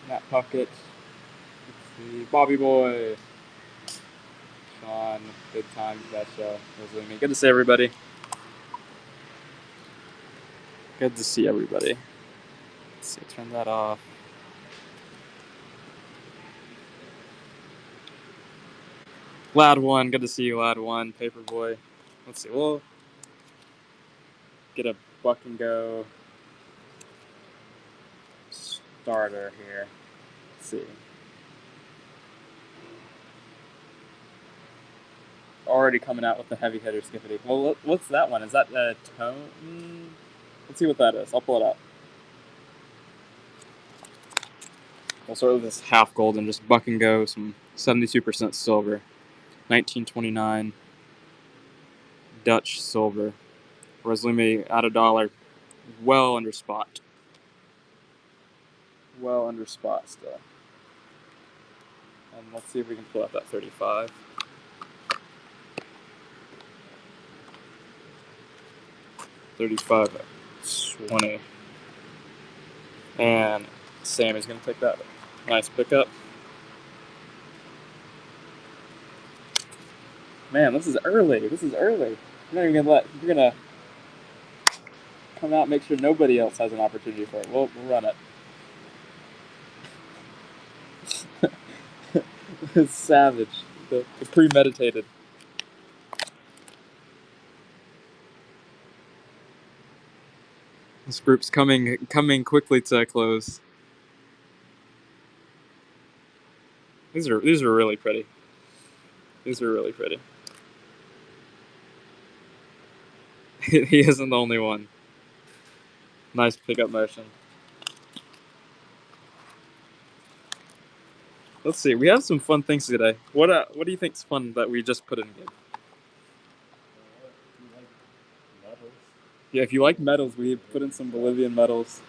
Matt Puckett. Let's see. Bobby Boy. Sean. Good times that show. Rozumi. Good to see everybody. Good to see everybody. Let's see. Turn that off. Lad one. Good to see you, Lad one. Paperboy. Let's see. We'll get a buck and go starter here. Let's see. Already coming out with the heavy hitter Skippity. Well, what's that one? Is that the tone? Let's see what that is. I'll pull it up. We'll start with this half gold and just buck and go. Some 72% silver. 1929 Dutch silver. Rozumi at $1. Well under spot. Well under spot still. And let's see if we can pull out that 35. $35.20. And Sammy's going to pick that. Nice pickup. Man, this is early. This is early. You're not even going to you're going to come out and make sure nobody else has an opportunity for it. We'll run it. It's savage. The premeditated. This group's coming quickly to a close. These are really pretty. These are really pretty. He isn't the only one. Nice pickup motion. Let's see. We have some fun things today. What do you think's fun that we just put in game? Yeah, if you like medals, we put in some Bolivian medals.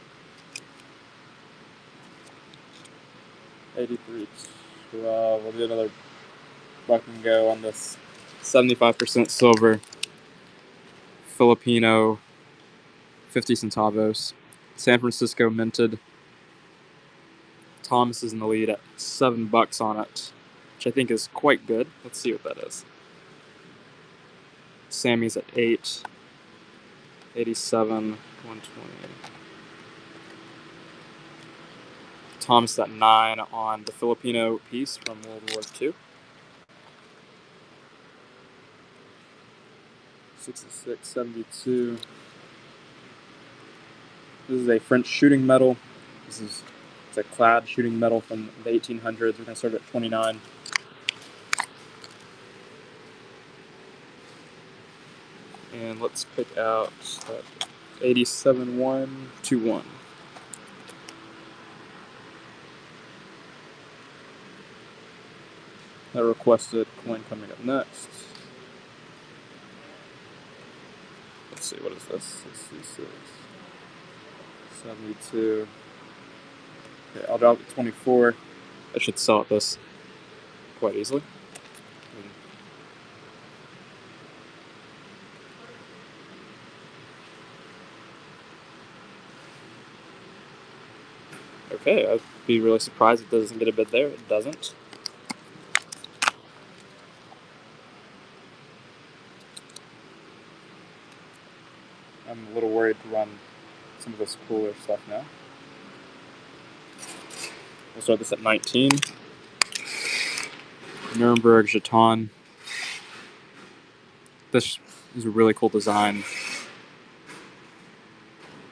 83. We'll do another buck and go on this 75% silver Filipino 50 centavos. San Francisco minted. Thomas is in the lead at $7 on it, which I think is quite good. Let's see what that is. Sammy's at 8. 87, 120. Thomas at 9 on the Filipino piece from World War II. 66, 72. This is a French shooting medal. It's a clad shooting medal from the 1800s. We're going to start at 29. And let's pick out 87, 1, 2, 1. That requested coin coming up next. Let's see, what is this? 66, 72. Okay, I'll drop it 24. I should sell at this quite easily. Okay, I'd be really surprised if it doesn't get a bid there. It doesn't. I'm a little worried to run some of this cooler stuff now. We'll start this at 19. Nuremberg Jeton. This is a really cool design.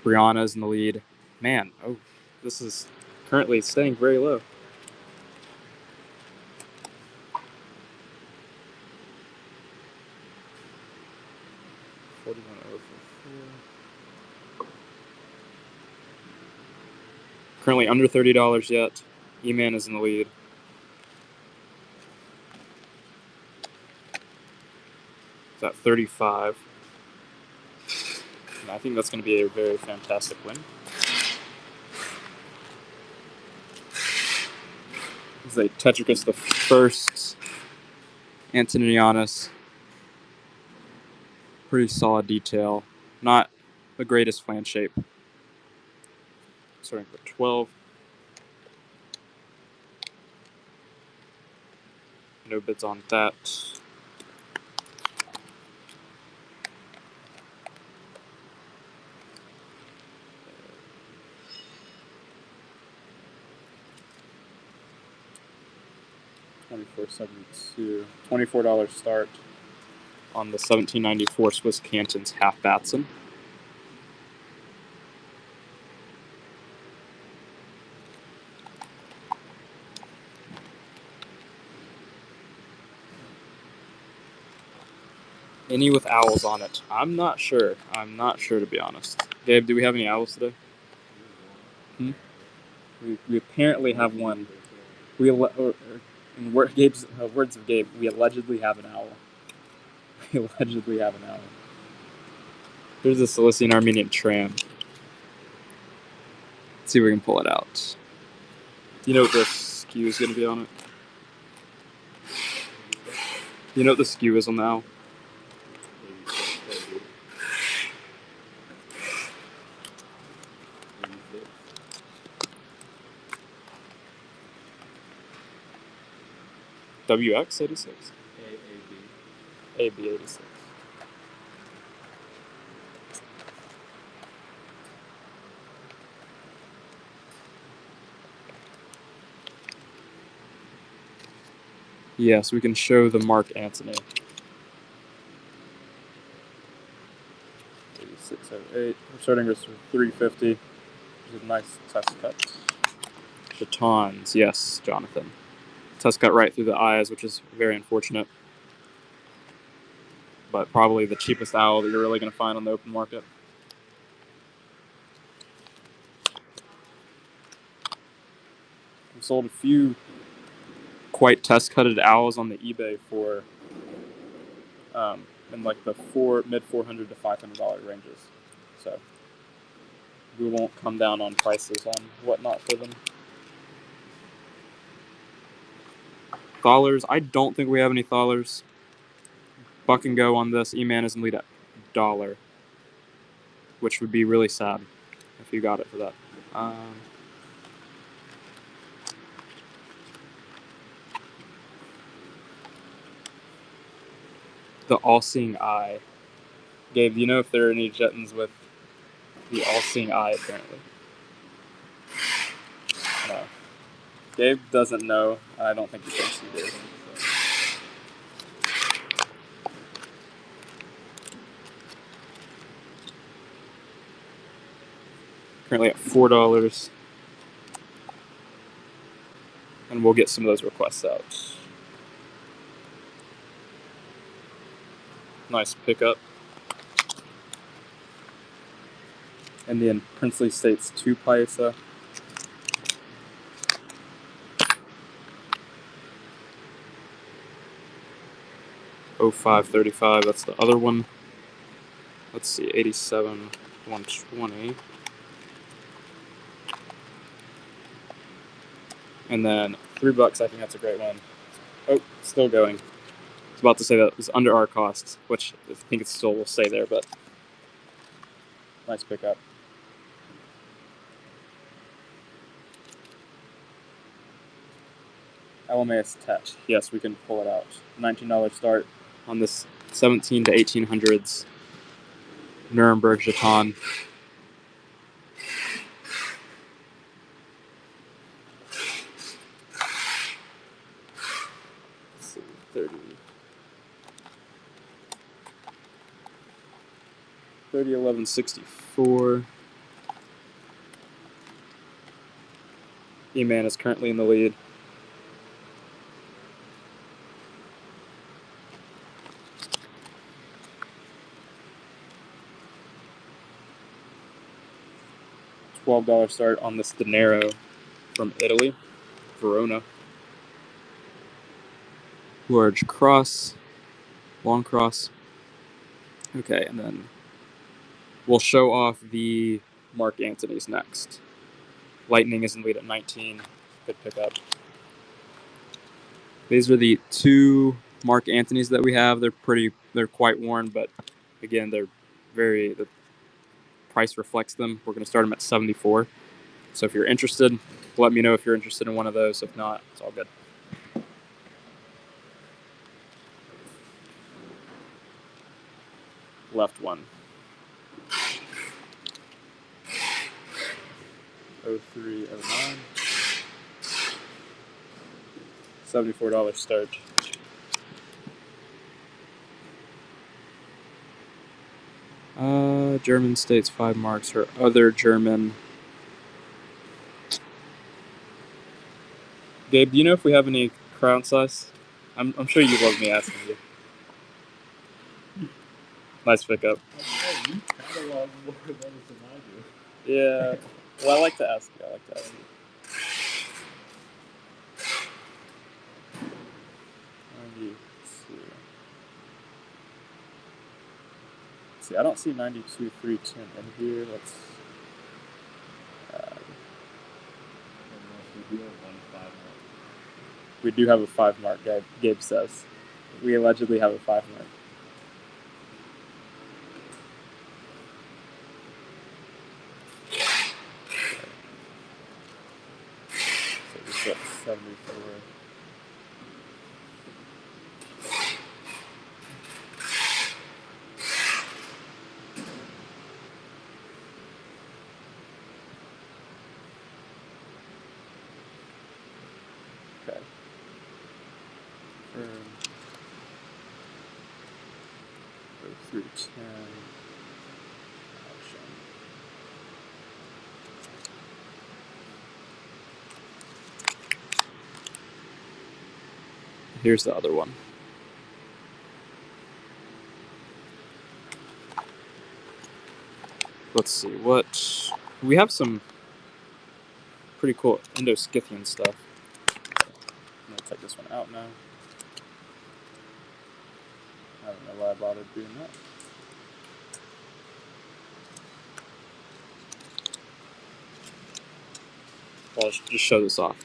Brianna's in the lead. Man, this is currently staying very low. Currently under $30 yet. E-Man is in the lead. It's at 35. And I think that's going to be a very fantastic win. This is a Tetricus the First. Antonianus. Pretty solid detail. Not the greatest flange shape. Starting for 12. No bids on that. $24.72. $24 start on the 1794 Swiss Cantons half Batson. Any with owls on it? I'm not sure. I'm not sure, to be honest. Gabe, do we have any owls today? We apparently have one. In words of Gabe, we allegedly have an owl. We allegedly have an owl. Here's the Cilician Armenian tram. Let's see if we can pull it out. Do you know what the skew is going to be on it? Do you know what the skew is on the owl? WX 86? AB 86. Yes, we can show the Mark Antony. 8608. We're starting with 350. Which is a nice test cut. Batons, yes, Jonathan. Test cut right through the eyes, which is very unfortunate. But probably the cheapest owl that you're really going to find on the open market. We sold a few quite test-cutted owls on the eBay for in like the mid $400 to $500 ranges. So we won't come down on prices on whatnot for them. Thalers, I don't think we have any Thalers. Buck and go on this. E-Man is in lead at $1, which would be really sad if you got it for that. The All-Seeing Eye. Gabe, do you know if there are any Jettons with the All-Seeing Eye, apparently? No. Gabe doesn't know. I don't think he thinks he did. So. Currently at $4. And we'll get some of those requests out. Nice pickup. Indian Princely States 2 Paisa. $05.35, that's the other one. Let's see, 87, 120. And then $3, I think that's a great one. Oh, still going. I was about to say that it was under our costs, which I think it still will stay there, but nice pickup. LMAS Tech. Yes, we can pull it out. $19 start on this 17 to 1800s Nuremberg Jeton. Let's see, 301164. E-Man is currently in the lead. $12 start on this Denaro from Italy, Verona. Large cross, long cross. Okay, and then we'll show off the Mark Antonys next. Lightning is in lead at 19. Good pickup. These are the two Mark Antonys that we have. They're quite worn, but again, the price reflects them. We're going to start them at 74. So if you're interested, let me know if you're interested in one of those. If not, it's all good. left one. 0309. $74 start. German states 5 marks. Her other German. Gabe, do you know if we have any crown size? I'm sure you love me asking you. Nice pickup. You catalog more those than I do. Yeah. Well, I like to ask you. Let's see, I don't see 92.310 in here. Let's. We do have a 5 mark, Gabe says. We allegedly have a 5 mark. So we put 74. Okay. Go through 10. Here's the other one. Let's see what we have. Some pretty cool Indo-Scythian stuff. I'm gonna take this one out now. I don't know why I bothered doing that. I'll just show this off.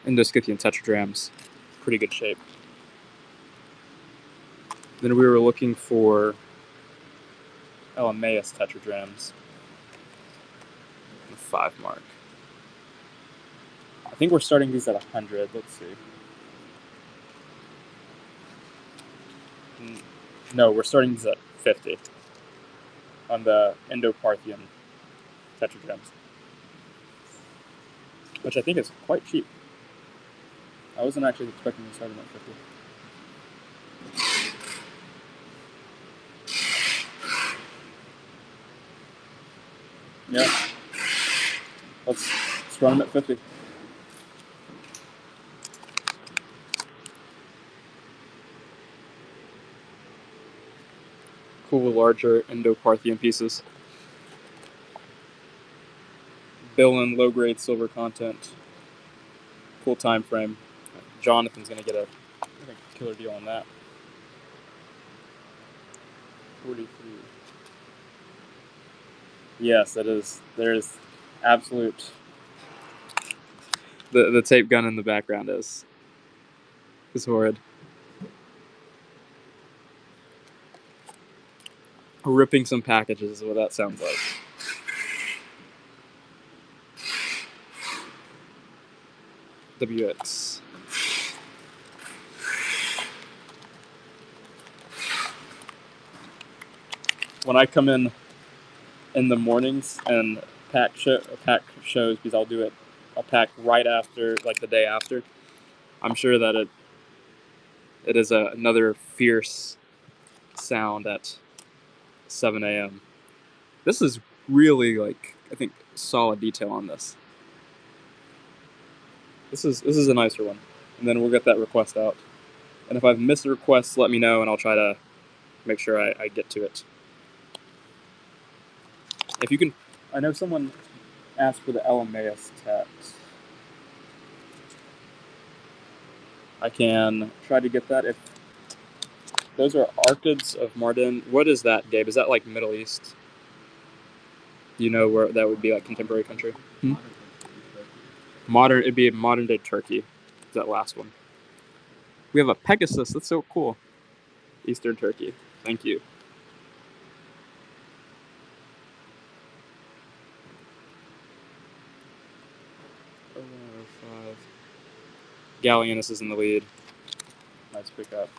Indo-Scythian tetradrams, pretty good shape. Then we were looking for Elemaeus tetradrams, the 5 mark. I think we're starting these at 100. Let's see. No, we're starting these at 50 on the Indo-Parthian tetradrams, which I think is quite cheap. I wasn't actually expecting to start them at 50. Yeah. Let's run them at 50. Cool, larger Indo-Parthian pieces. Bill-in low-grade silver content. Cool time frame. Jonathan's gonna get a killer deal on that. 43. Yes, it is. There's absolute. The tape gun in the background is horrid. Ripping some packages is what that sounds like. WX. When I come in the mornings and pack shows, because I'll pack right after, like the day after. I'm sure that it is another fierce sound at 7 a.m. This is really, like, I think, solid detail on this. This is a nicer one. And then we'll get that request out. And if I've missed a request, let me know, and I'll try to make sure I get to it. If you can, I know someone asked for the Elemaeus text. I can try to get that. If those are Archids of Mardin, what is that, Gabe? Is that like Middle East? Do you know where that would be, like contemporary country? It'd be modern day Turkey. That last one. We have a Pegasus. That's so cool. Eastern Turkey. Thank you. Gallienus is in the lead. Nice pickup.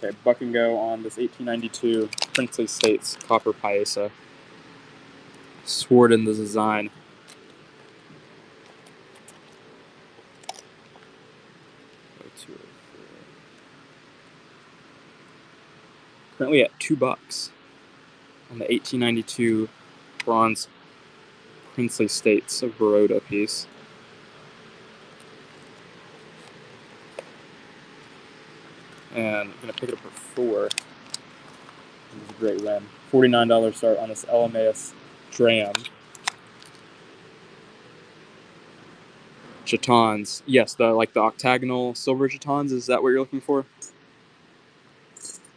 Okay, buck and go on this 1892 Princely States Copper Paisa. Sword in the design. Currently at $2 on the 1892 bronze Princely States of Baroda piece. And I'm going to pick it up for 4. This is a great win. $49 start on this LMAS Dram. Jetons. Yes, the octagonal silver jetons. Is that what you're looking for,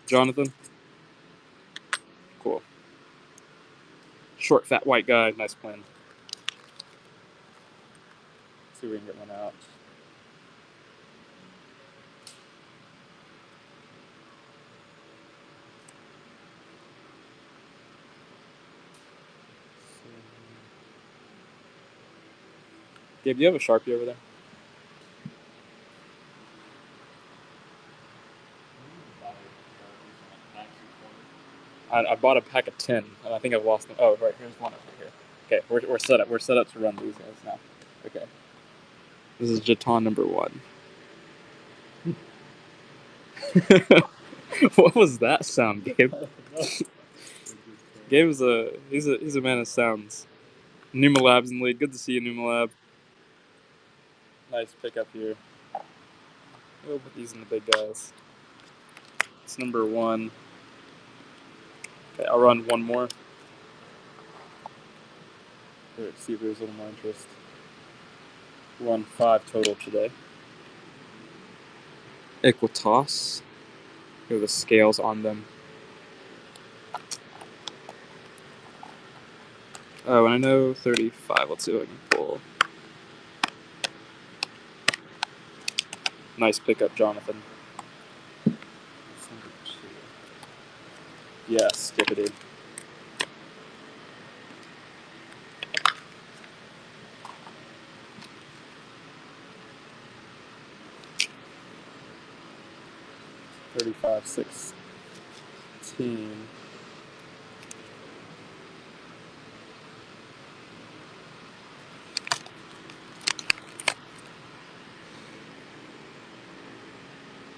Jonathan? Cool. Short, fat, white guy. Nice plan. Let's see if we can get one out. Gabe, do you have a Sharpie over there? I bought a pack of 10, and I think I've lost them. Oh, right, here's one over here. Okay, we're set up. We're set up to run these guys now. Okay. This is Jeton number 1. What was that sound, Gabe? Gabe is he's a man of sounds. Numa Labs in the lead. Good to see you, Numa Lab. Nice pickup here. We'll put these in the big guys. It's number 1. Okay, I'll run one more. Let's see if there's a little more interest. Run 5 total today. Equitas. Here are the scales on them. Oh, and I know 35. Let's see if I can pull. Nice pickup, Jonathan. Yes, skippity. $35.16.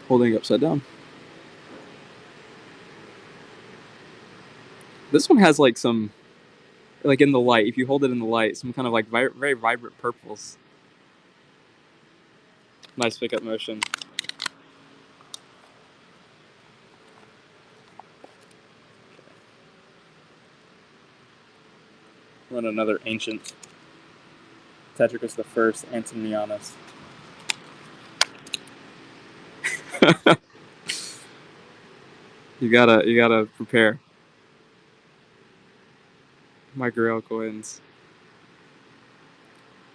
Holding upside down. This one has like some, like in the light, if you hold it in the light, some kind of like very vibrant purples. Nice pickup motion. Run another ancient. Tetricus the First, Antonianus. You gotta prepare. Micro coins.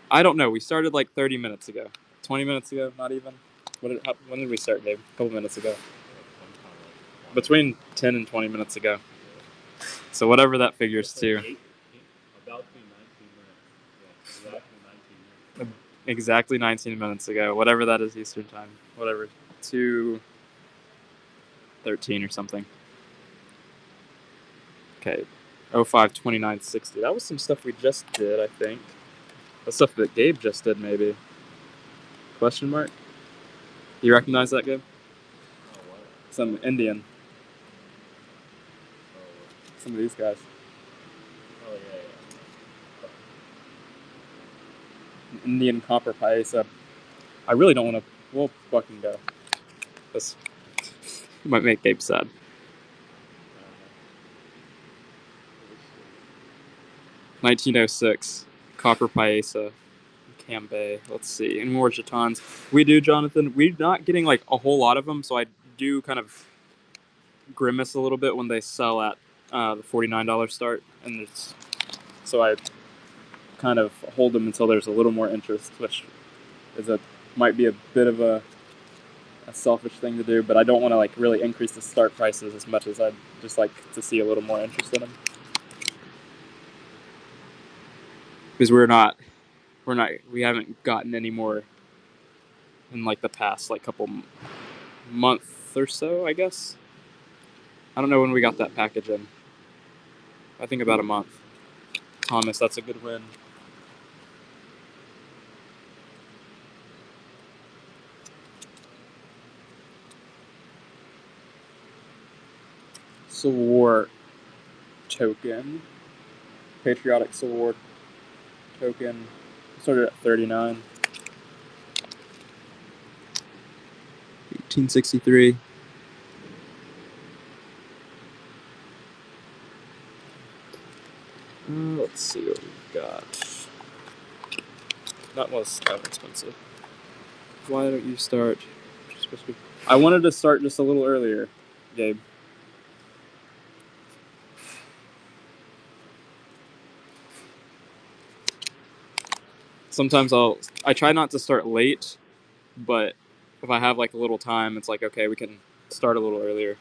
I don't know. We started like 30 minutes ago. 20 minutes ago, not even. When did we start, Dave? A couple minutes ago. Between 10 and 20 minutes ago. So whatever that figures to. About 19 minutes. Yeah, Exactly 19 minutes ago. Whatever that is Eastern time. Whatever. 2:13 or something. Okay. 05:29:60. That was some stuff we just did, I think. That's stuff that Gabe just did, maybe. Question mark? You recognize that, Gabe? Oh, what? Some Indian. Oh, Some of these guys. oh yeah. Indian copper paisa. I really don't want to. We'll fucking go. This might make Gabe sad. 1906 copper paisa. Cambay. Let's see. Any more jetons? We do, Jonathan. We're not getting like a whole lot of them, so I do kind of grimace a little bit when they sell at the $49 start, and so I kind of hold them until there's a little more interest, which might be a bit of a selfish thing to do, but I don't want to like really increase the start prices as much as I'd just like to see a little more interest in them, because we haven't gotten any more in like the past like couple month or so, I guess. I don't know when we got that package in. I think about a month. Thomas, that's a good win. Civil War token. Patriotic Civil War token. Started at 39. 1863. Let's see what we've got. That was kind of expensive. Why don't you start? I wanted to start just a little earlier, Gabe. Sometimes I try not to start late, but if I have like a little time, it's like, okay, we can start a little earlier.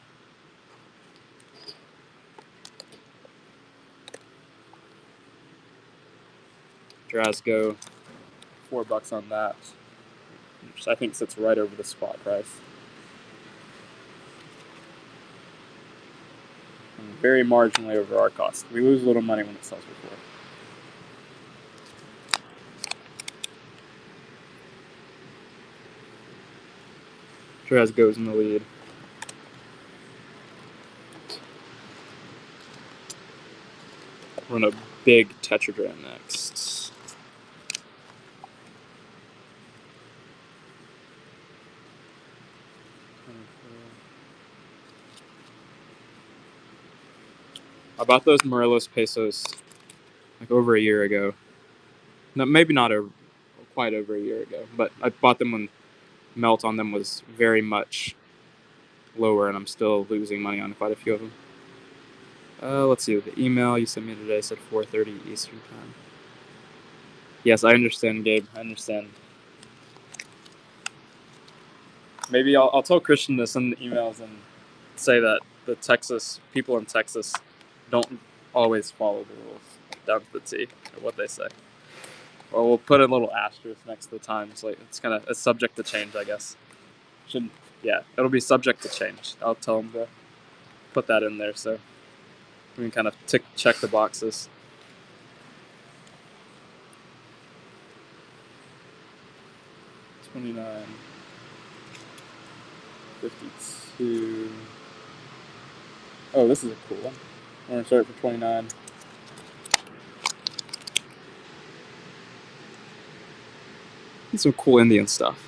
Drasgo, $4 on that, which I think sits right over the spot price. And very marginally over our cost. We lose a little money when it sells before. Drasgo's in the lead. Run a big Tetradram next. I bought those Morelos pesos like over a year ago. No, maybe not quite over a year ago, but I bought them when melt on them was very much lower, and I'm still losing money on quite a few of them. Let's see. The email you sent me today said 4:30 Eastern time. Yes, I understand, Gabe. I understand. Maybe I'll tell Christian to send the emails and say that the people in Texas don't always follow the rules down to the T or what they say. Or we'll put a little asterisk next to the times. Like it's subject to change, I guess. It'll be subject to change. I'll tell them to put that in there so we can kind of check the boxes. $29, $52. Oh, this is a cool one. I'm gonna start it for $29. Some cool Indian stuff.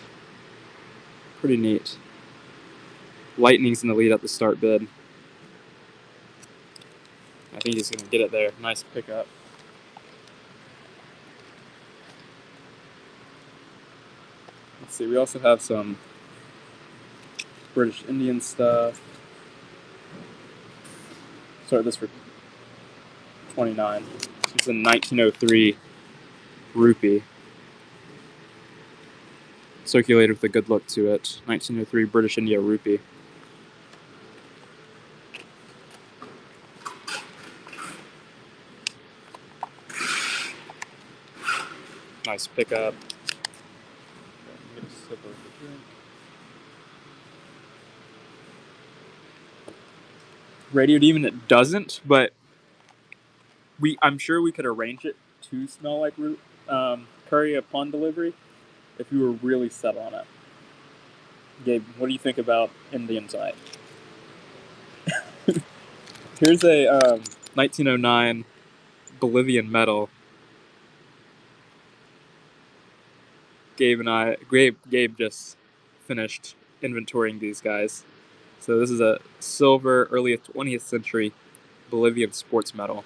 Pretty neat. Lightning's in the lead at the start bid. I think he's gonna get it there. Nice pickup. Let's see. We also have some British Indian stuff. Start this for $29. It's a 1903 rupee. Circulated with a good look to it. 1903 British India rupee. Nice pickup. Get a sip of the drink. Radioed even it doesn't, but I'm sure we could arrange it to smell like curry upon delivery if you were really set on it. Gabe, what do you think about Indian type? Here's a 1909 Bolivian medal. Gabe just finished inventorying these guys. So this is a silver, early 20th century Bolivian sports medal.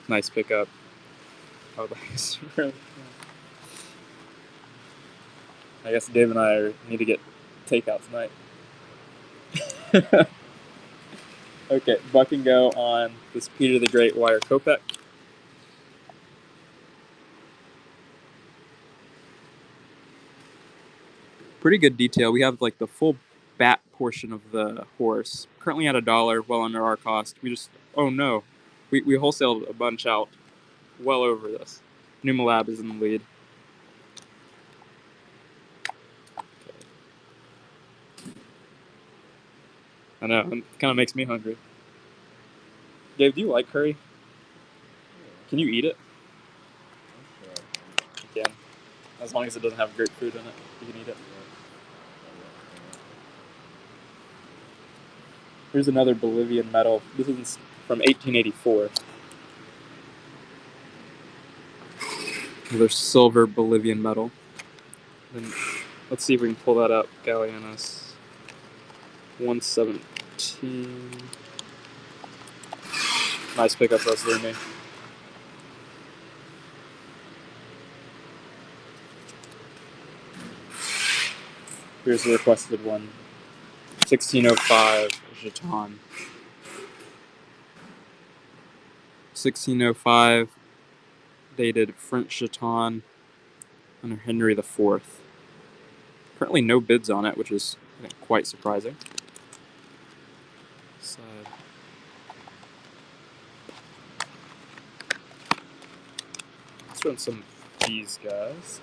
Nice pickup. I guess Dave and I need to get takeout tonight. Okay, buck and go on this Peter the Great wire Kopek. Pretty good detail. We have like the full bat portion of the horse. Currently at $1, well under our cost. We wholesaled a bunch out well over this. Numalab is in the lead. I know, it kind of makes me hungry. Gabe, do you like curry? Can you eat it? I'm sure. You can. As long as it doesn't have grapefruit in it, you can eat it. Here's another Bolivian medal. This is from 1884. Another silver Bolivian medal. Then let's see if we can pull that up. Galeanos 117. Nice pickup, Rosalini. Here's the requested one. 1605 Jeton. 1605, dated French Jeton under Henry IV. Currently no bids on it, which is, I think, quite surprising. Side. Let's run some of these guys.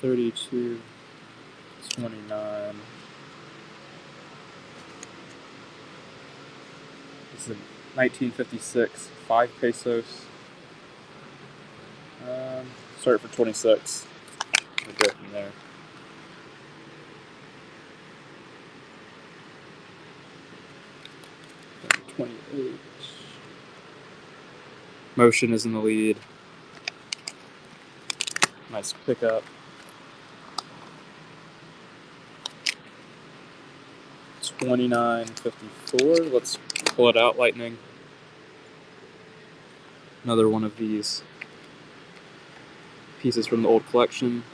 32, 29. This is a 1956, 5 pesos. Start for 26. We'll go from there. And 28. Motion is in the lead. Nice pickup. 29.54. Let's pull it out, Lightning. Another one of these pieces from the old collection.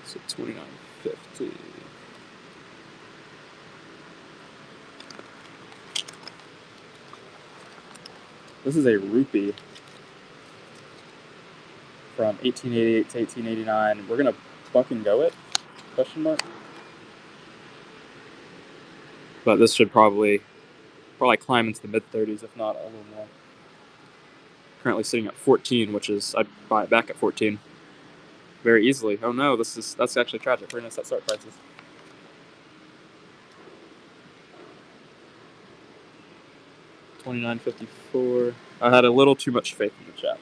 So 29.50. This is a rupee from 1888 to 1889. We're gonna buck and go it? Question mark. But this should probably climb into the mid-30s, if not a little more. Currently sitting at 14, which is, I'd buy it back at 14 very easily. Oh no, that's actually tragic. We're gonna set start prices. $29.54. I had a little too much faith in the chat.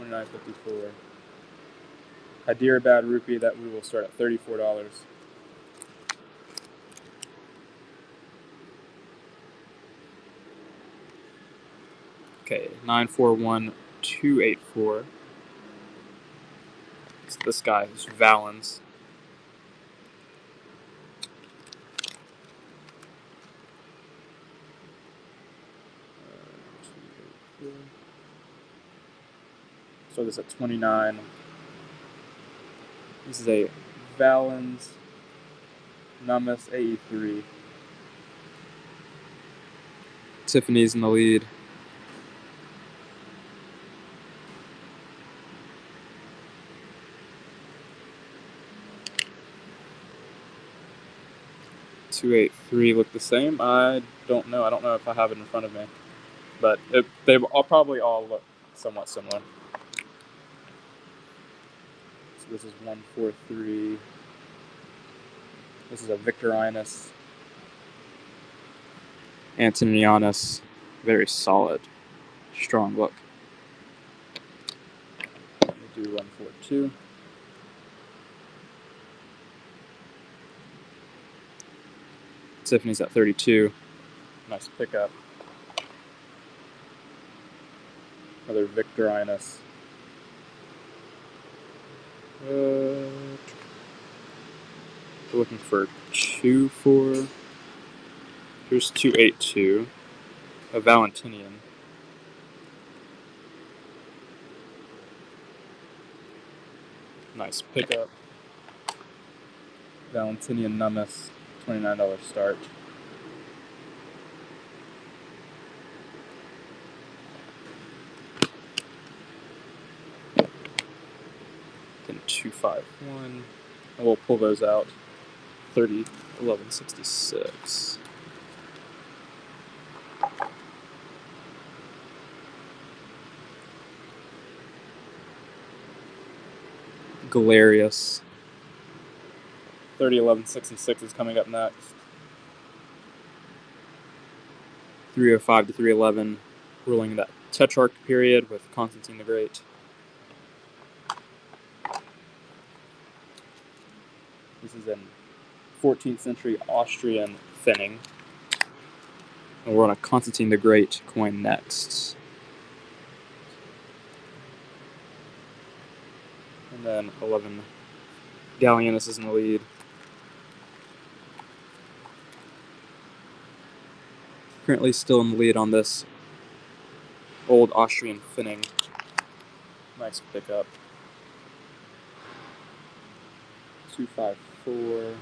$29.54. Hyderabad rupee, that we will start at $34. Okay, 941284. It's this guy, who's Valens. So this at 29. This is a Valens Namus AE3. Tiffany's in the lead. $283 look the same. I don't know. I don't know if I have it in front of me, but they probably all look somewhat similar. So this is 143. This is a Victorinus. Antonianus, very solid, strong look. We'll do 142. Tiffany's at 32. Nice pickup. Another Victorinus. We're looking for 2-4. Here's 282. A Valentinian. Nice pickup. Valentinian Nummus, $29 start. Then 251. And we'll pull those out. 30, 1166. Galerius. 30, 11, 66 is coming up next. 305 to 311, ruling that Tetrarch period with Constantine the Great. This is in 14th century Austrian thinning. And we're on a Constantine the Great coin next. And then 11, Gallienus is in the lead. Currently still in the lead on this old Austrian thinning. Nice pickup. 254.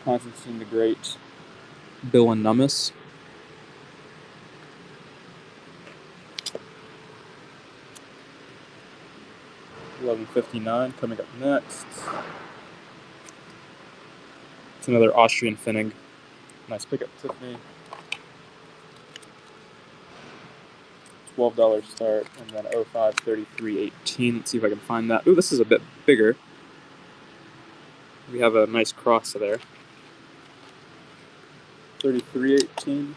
Constantine the Great. Bill and Nummus. $11.59 coming up next. It's another Austrian thinning. Nice pickup, Tiffany. $12 start, and then 05 33.18. Let's see if I can find that. Ooh, this is a bit bigger. We have a nice cross there. 33.18.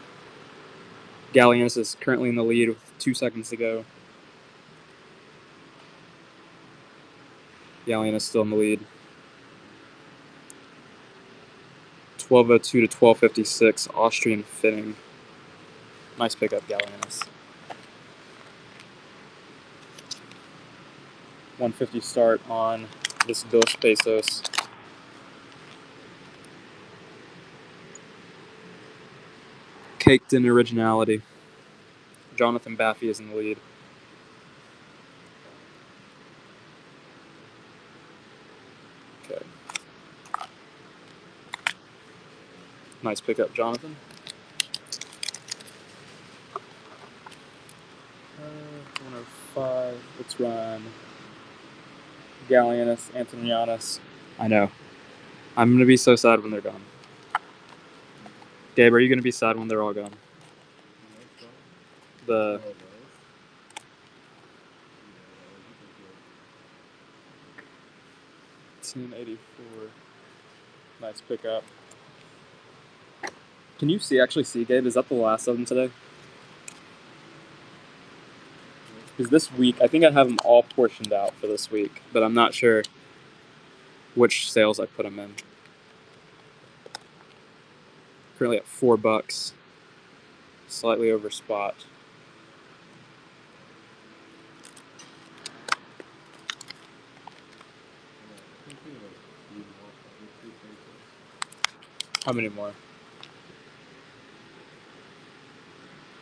Gallienus is currently in the lead with 2 seconds to go. Gallienus still in the lead. 12:02 to 12:56. Austrian thinning. Nice pickup, Gallienus. 150 start on this Dos Pesos. Caked in originality. Jonathan Baffy is in the lead. Okay. Nice pickup, Jonathan. 105. Let's run Gallienus, Antonianus. I know. I'm going to be so sad when they're gone. Gabe, are you going to be sad when they're all gone? The 1084. Nice pickup. Can you actually see, Gabe? Is that the last of them today? Because this week, I think I have them all portioned out for this week, but I'm not sure which sales I put them in. Currently at $4, slightly over spot. How many more?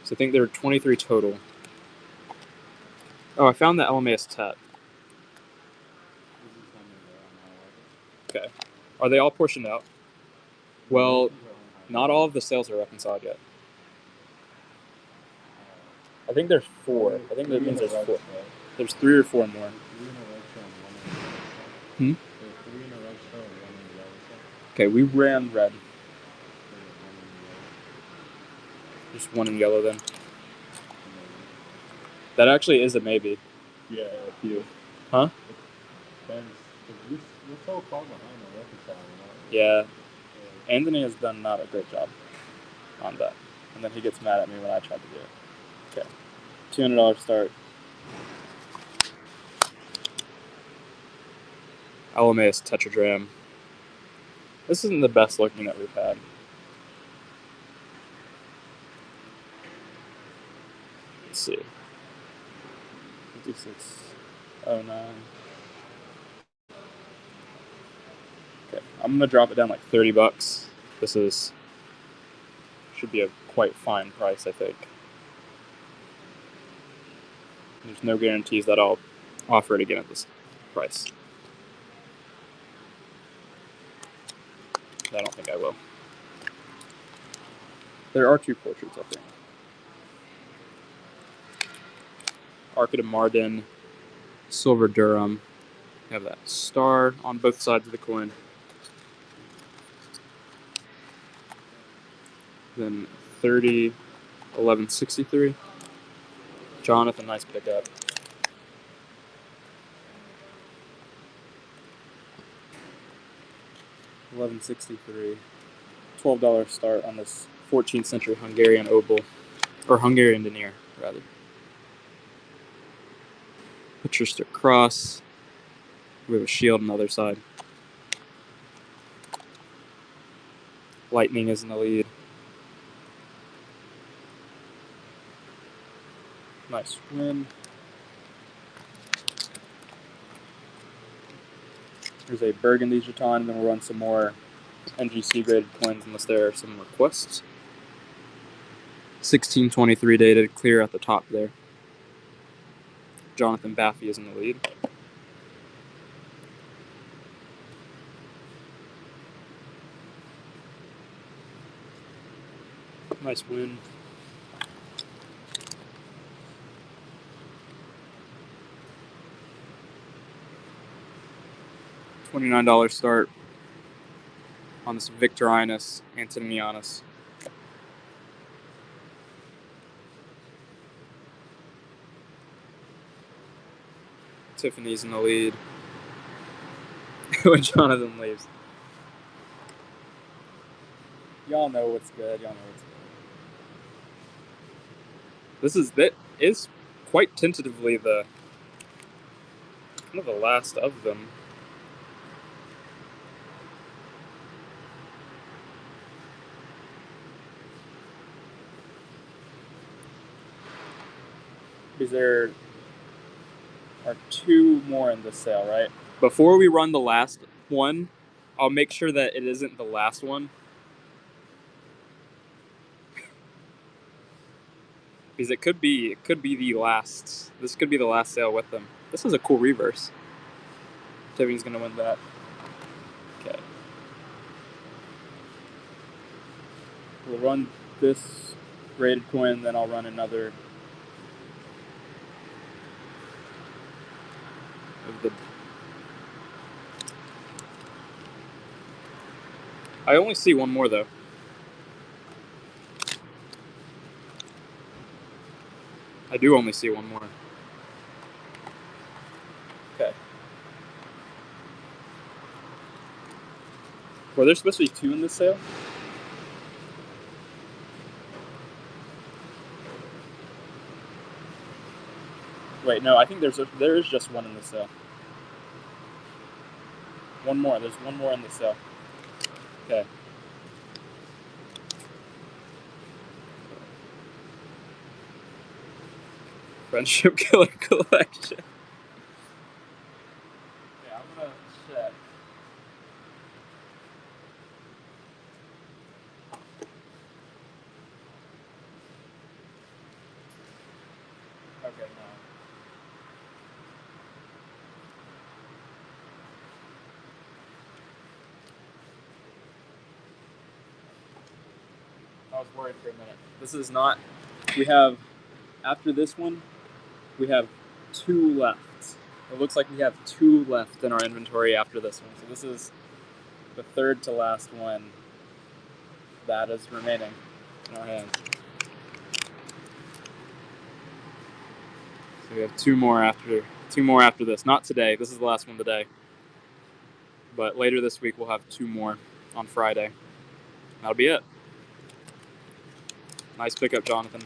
So I think there are 23 total. Oh, I found the LMAS Tet. Okay. Are they all portioned out? Well, not all of the sales are reconciled yet. I think there's 4. I think that means there's 4. There's 3 or 4 more. Hmm? Okay, we ran red. Just 1 in yellow then. That actually is a maybe. Yeah, a few. Huh? Depends. We're so far behind on reconciling. Yeah. Anthony has done not a great job on that. And then he gets mad at me when I try to do it. Okay. $200 start. LMAS Tetradram. This isn't the best looking that we've had. Let's see. 5609. Okay, I'm gonna drop it down like $30. This should be a quite fine price, I think. There's no guarantees that I'll offer it again at this price. I don't think I will. There are 2 portraits, I think. Arca de Mardin, Silver Durham. You have that star on both sides of the coin. Then 30, 1163. Jonathan, nice pickup. 1163. $12 start on this 14th century Hungarian opal, or Hungarian denier, rather. Patricia cross. We have a shield on the other side. Lightning is in the lead. Nice win. Here's a Burgundy Jeton, then we'll run some more NGC graded coins unless there are some requests. 1623 dated, clear at the top there. Jonathan Baffy is in the lead. Nice win. $29 start on this Victorinus Antonianus. Tiffany's in the lead when Jonathan leaves. Y'all know what's good. That is quite tentatively the kind of the last of them. Because there are two more in this sale, right? Before we run the last one, I'll make sure that it isn't the last one. Because it could be the last. This could be the last sale with them. This is a cool reverse. Tiffany's gonna win that. Okay. We'll run this graded coin, then I'll run another of the. I only see one more though. I do only see one more. Okay. Were there supposed to be two in this sale? Wait, no, I think there is just one in this sale. One more. There's one more in this sale. Okay. Friendship Killer Collection. Yeah, I'm gonna check. Okay, no. I was worried for a minute. This is not. We have, after this one, we have two left. It looks like we have two left in our inventory after this one. So this is the third to last one that is remaining in our hands. So we have two more after this. Not today. This is the last one today. But later this week we'll have two more on Friday. That'll be it. Nice pickup, Jonathan.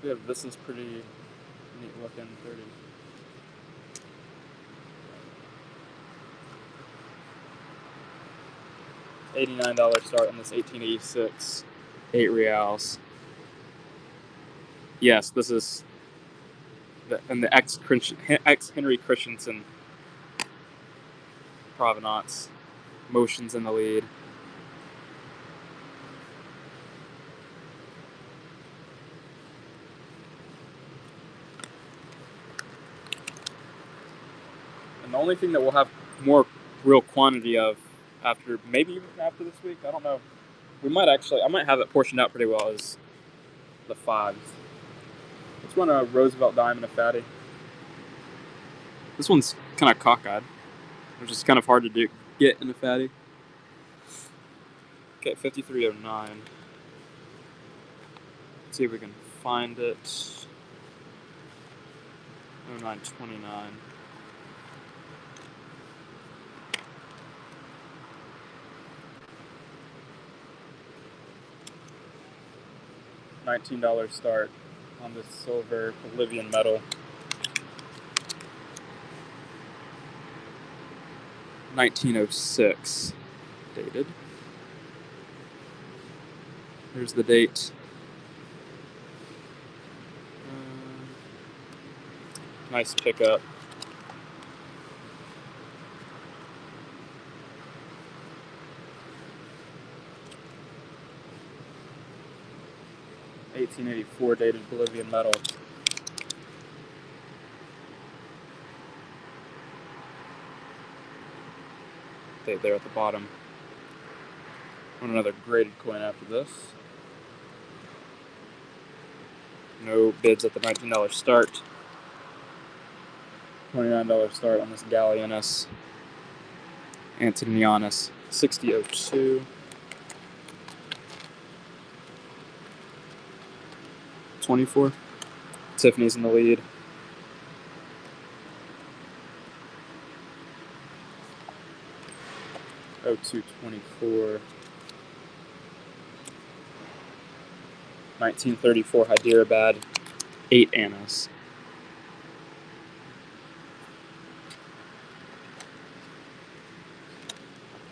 Yeah, this is pretty neat looking. 30. $89 start on this 1886. 8 reals. Yes, this is the ex Henry Christensen provenance. Motion's in the lead. And the only thing that we'll have more real quantity of maybe even after this week, I don't know. I might have it portioned out pretty well as the 5s. Let's run a Roosevelt Diamond, a fatty. This one's kind of cockeyed, which is kind of hard to get in a fatty. Okay, 5309. Let's see if we can find it. 0929. $19 start on this silver Bolivian metal. 1906 dated. Here's the date. Nice pickup. $1884 dated Bolivian metal. Date there at the bottom. On another graded coin after this. No bids at the $19 start. $29 start on this Gallienus Antonianus 6002. $24. Tiffany's in the lead. $02.24. 1934 Hyderabad 8 annas.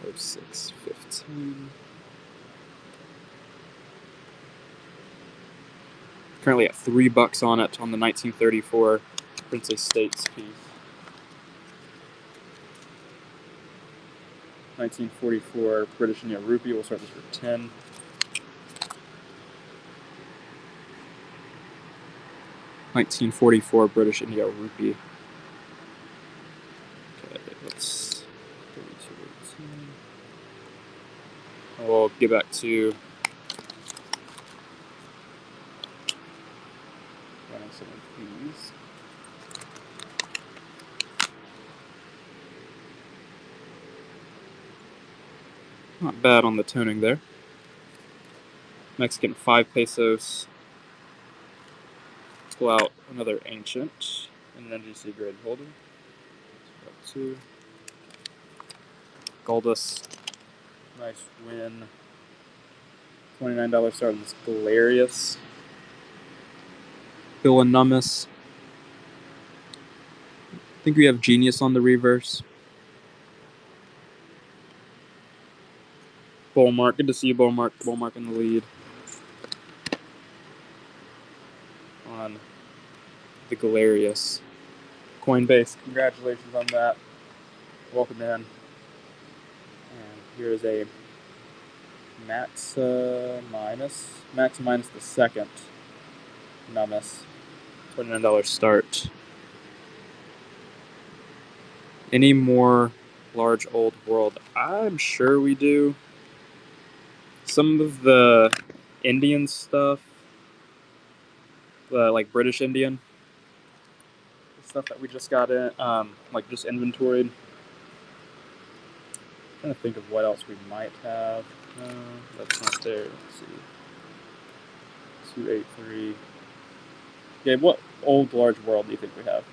$06.15. Currently at $3 on it on the 1934 Princely States piece. 1944 British India Rupee. We'll start this for 10. $1944 British India Rupee. Okay, let's 32.18. We'll get back to running some of these. Not bad on the toning there. Mexican 5 pesos. Pull out another ancient and an NGC grade holder. That's 2. Goldus. Nice win. $29 start on this Galerius. Philonumus. I think we have Genius on the reverse. Bullmark. Good to see you, Bullmark. Bullmark in the lead. On the Galerius. Coinbase. Congratulations on that. Welcome in. And here's a Maximinus the second. Numus. $29 start. Any more large old world? I'm sure we do. Some of the Indian stuff, like British Indian stuff that we just got in, like just inventoried. I'm trying to think of what else we might have. No, that's not there. Let's see. 283. Okay, what old large world do you think we have?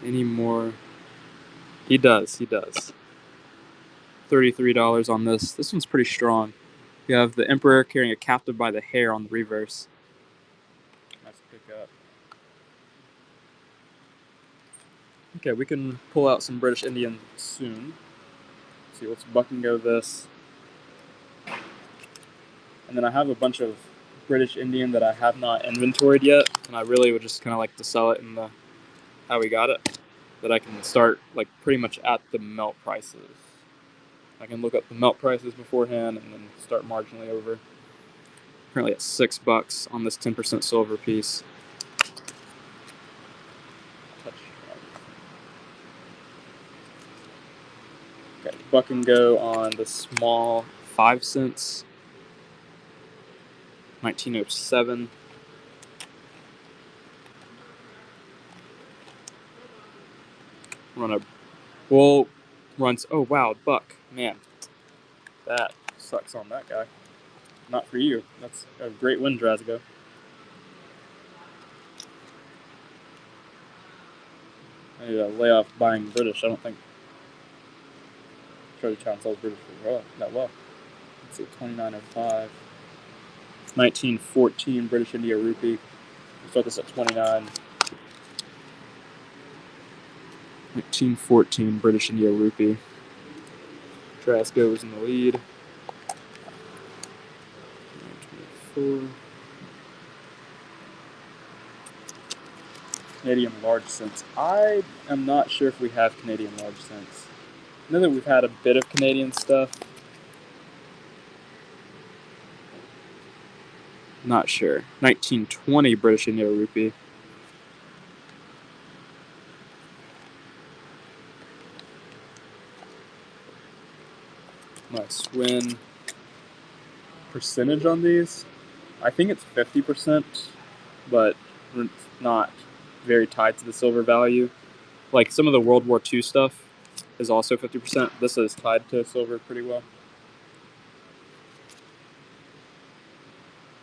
Any more? He does. $33 on this. This one's pretty strong. You have the Emperor carrying a captive by the hair on the reverse. Nice pickup. Okay, we can pull out some British Indian soon. Let's see, let's buck and go this. And then I have a bunch of British Indian that I have not inventoried yet, and I really would just kind of like to sell it in the how we got it. That I can start like pretty much at the melt prices. I can look up the melt prices beforehand and then start marginally over. Currently at $6 on this 10% silver piece. Okay, buck and go on the small 5 cents. 1907. Run a bull runs. Oh wow, buck, man, that sucks on that guy. not for you. That's a great win, Drasgo. I need to lay off buying British. I don't think Treasure Town sells British that well. Let's see, 29.05. 1914 British India Rupee. We'll start this at 29. 1914 British India Rupee. Drasgo is in the lead. 24. Canadian large cents. I am not sure if we have Canadian large cents. I know that we've had a bit of Canadian stuff. Not sure. 1920 British India Rupee. Nice win. Percentage on these? I think it's 50%, but it's not very tied to the silver value. Like some of the World War II stuff is also 50%. This is tied to silver pretty well.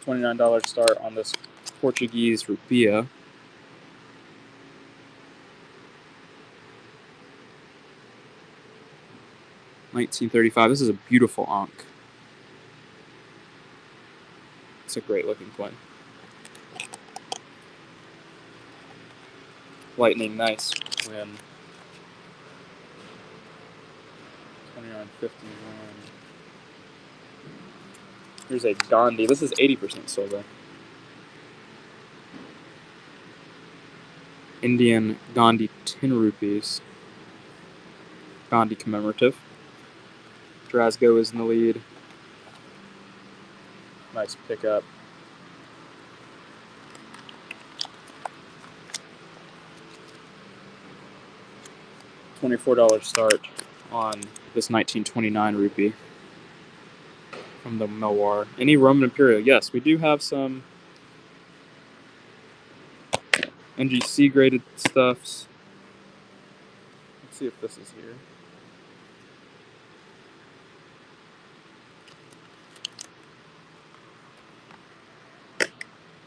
$29 start on this Portuguese rupiah. $19.35. This is a beautiful Ankh. It's a great looking coin. Lightning, nice win. 29.51. Here's a Gandhi. This is 80% silver. Indian Gandhi 10 rupees. Gandhi commemorative. Drasgo is in the lead. Nice pickup. $24 start on this 1929 rupee from the Melwar. Any Roman Imperial? Yes, we do have some NGC graded stuffs. Let's see if this is here.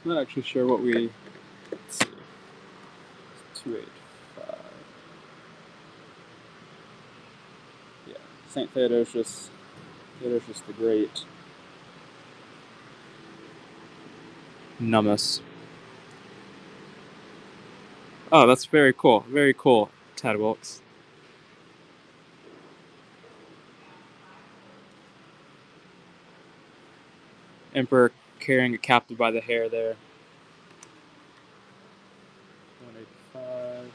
I'm not actually sure what we. Let's see. 285. Yeah, Saint Theodosius. Theodosius the Great. Nummus. Oh, that's very cool. Very cool, Tad Wilkes. Emperor carrying a captive by the hair there. 185.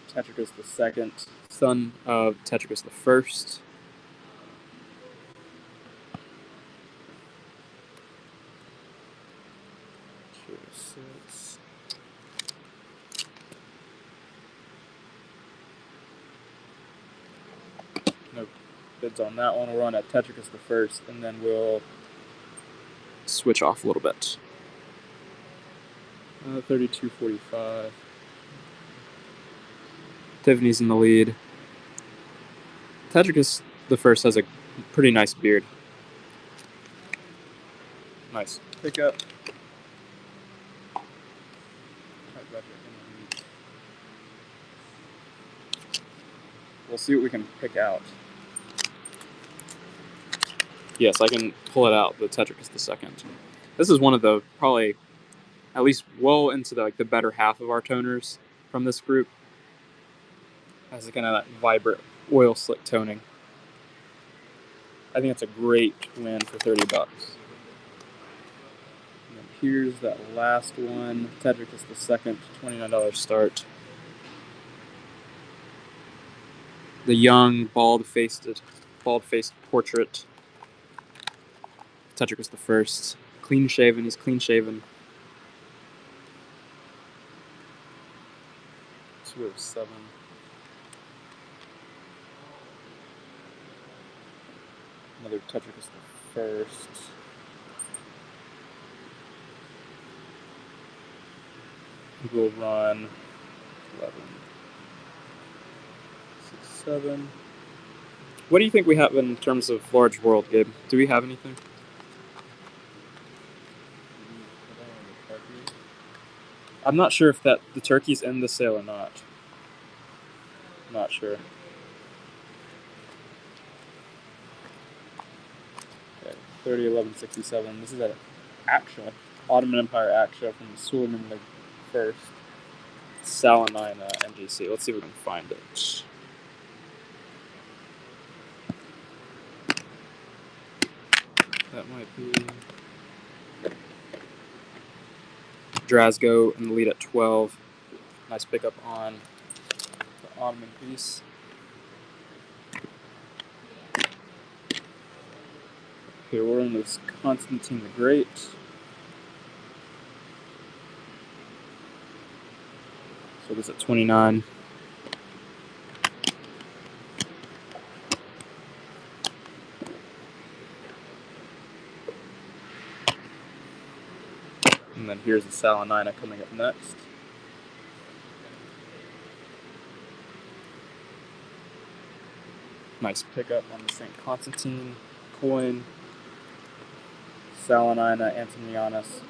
Tetricus II, son of Tetricus I. No bids on that one. We'll run at Tetricus I, and then we'll switch off a little bit. 32.45. Tiffany's in the lead. Tetricus I has a pretty nice beard. Nice pickup. We'll see what we can pick out. Yes, I can pull it out, the Tetricus II. This is one of the probably at least well into the better half of our toners from this group. Has kind of that vibrant oil slick toning. I think it's a great win for $30. And then here's that last one, Tetricus II, $29 start. The young, bald-faced portrait. Tetricus I. Clean shaven, he's clean shaven. 207. Another Tetricus I. We'll run 11, 6, 7. What do you think we have in terms of large world, Gabe? Do we have anything? I'm not sure if the turkey's in the sale or not. Not sure. Okay, 301167. This is an Aksha, Ottoman Empire Aksha from Suleiman the First. Salinina NGC. Let's see if we can find it. That might be Drasgo in the lead at 12. Nice pickup on the Ottoman piece. Here we're in this Constantine the Great. So this at 29. And then here's the Salinina coming up next. Nice pickup on the St. Constantine coin. Salinina Antonianus.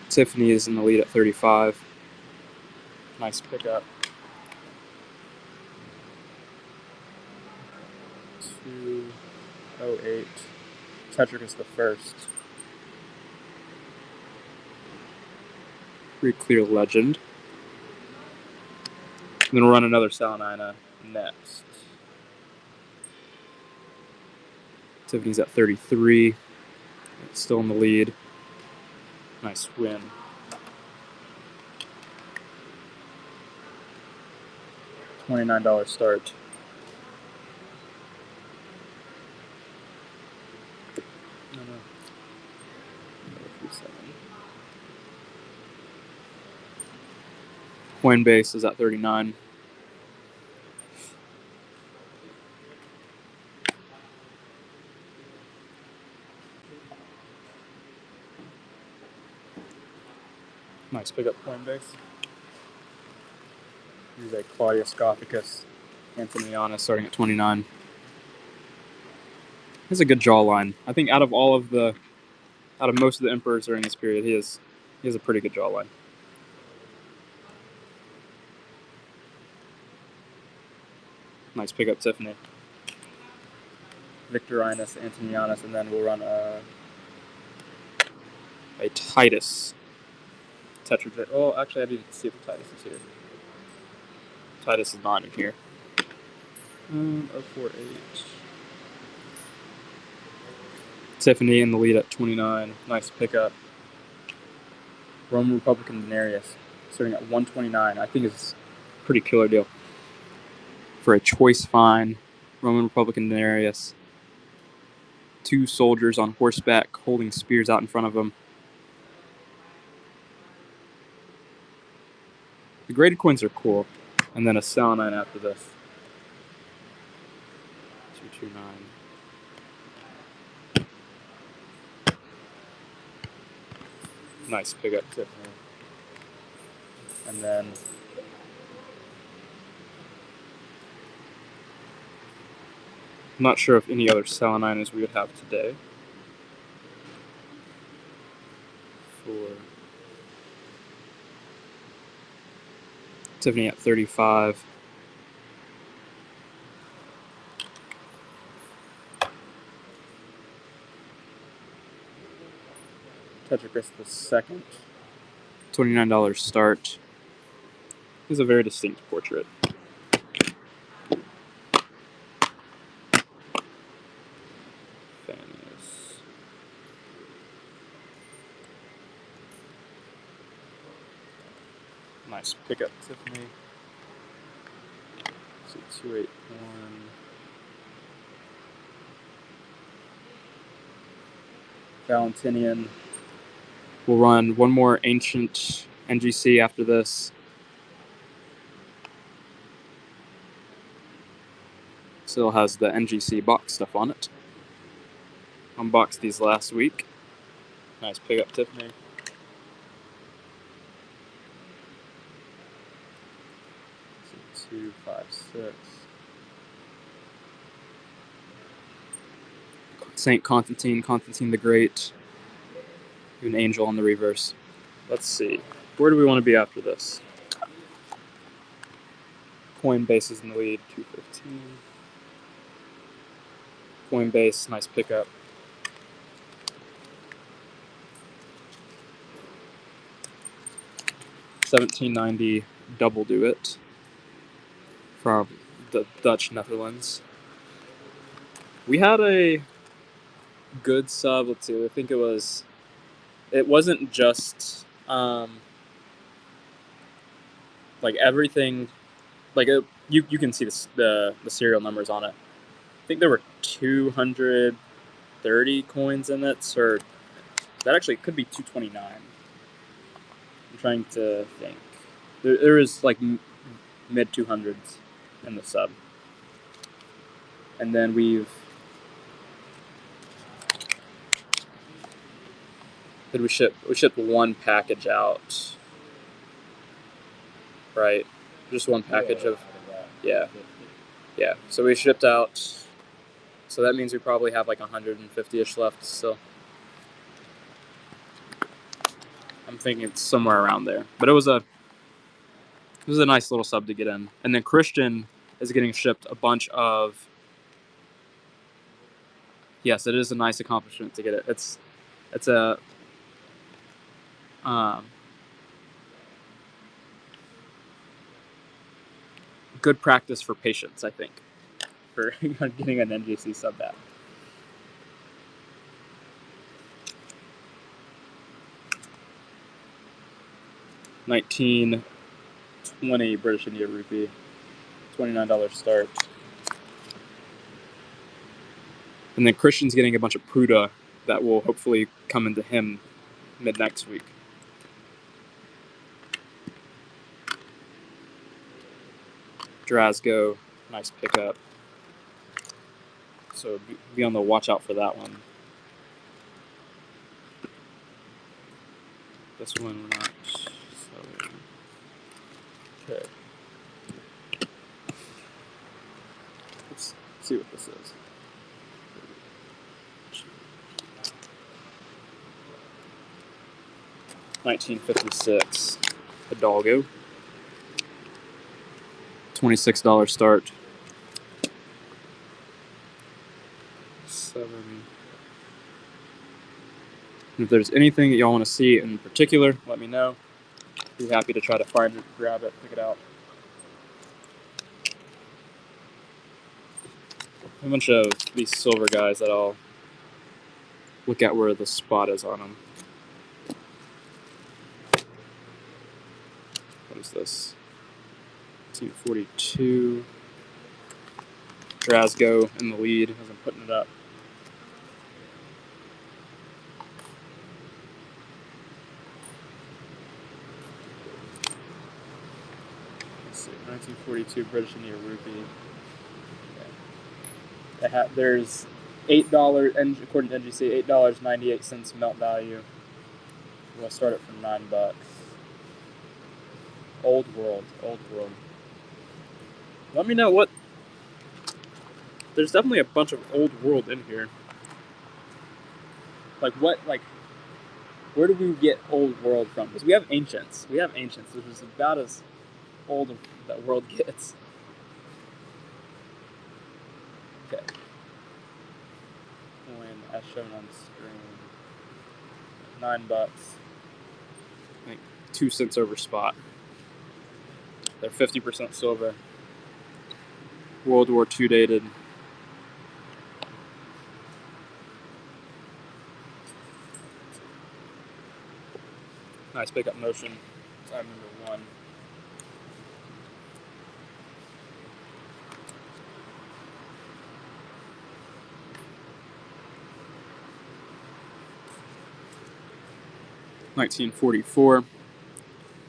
Tiffany is in the lead at 35. Nice pickup. 208. Tetricus the First. Pretty clear legend. I'm going to run another Salinina next. Tiffany's at 33. It's still in the lead. Nice win. $29 start. No. Coinbase is at 39. Nice pickup, Coinbase. Here's a Claudius Gothicus Antonianus starting at 29. He has a good jawline. I think out of most of the emperors during this period, he has a pretty good jawline. Nice pickup, Tiffany. Victorinus Antonianus, and then we'll run a Titus Tetra. Oh, actually, I need to see if the Titus is here. Titus is not in here. 048. Tiffany in the lead at 29. Nice pickup. Roman Republican Denarius starting at 129. I think it's a pretty killer deal for a choice fine. Roman Republican Denarius. 2 soldiers on horseback holding spears out in front of them. The graded coins are cool. And then a Salinine after this. 229. Nice pickup, Tiffany. And then I'm not sure if any other Salininas we would have today. For Tiffany at 35. Tetricus the Second. $29 start. This is a very distinct portrait. Fannius. Nice pickup, Tiffany. So 281. Valentinian. We'll run one more ancient NGC after this. Still has the NGC box stuff on it. Unboxed these last week. Nice pickup, Tiffany. So 2, 5, 6. Saint Constantine, Constantine the Great. An angel on the reverse. Let's see. Where do we want to be after this? Coinbase is in the lead, 215. Coinbase, nice pickup. $17.90 double do it from the Dutch Netherlands. We had a good sub. Let's see. I think it wasn't just like everything. Like you can see the serial numbers on it. I think there were 230 coins in it, or that actually could be 229. I'm trying to think. There is like mid 200s in the sub, and then we shipped one package out, right? Just one package of yeah. So we shipped out. So that means we probably have like 150-ish left still. I'm thinking it's somewhere around there. But it was a nice little sub to get in. And then Christian is getting shipped a bunch of. Yes, it is a nice accomplishment to get it. It's a good practice for patience, I think, for getting an NGC sub back. $19.20 British India rupee, $29 start. And then Christian's getting a bunch of Pruda that will hopefully come into him mid next week. Drasgo, nice pickup. So be on the watch out for that one. This one we're not selling. Okay. Let's see what this is. $19.56 Hidalgo. $26 start. 7. And if there's anything that y'all want to see in particular, let me know. Be happy to try to find it, grab it, pick it out. A bunch of these silver guys that I'll look at where the spot is on them. What is this? 1942. Drasgo in the lead as I'm putting it up. Let's see, 1942 British India rupee. Okay. There's $8, according to NGC, $8.98 melt value. We'll start it from $9. Old world. Let me know what. There's definitely a bunch of old world in here. Like what? Like, where do we get old world from? Because we have ancients. which is about as old as that world gets. Okay. Coin as shown on screen. $9. Like 2 cents over spot. They're 50% silver. World War II dated. Nice pickup motion. Time number 1. $19.44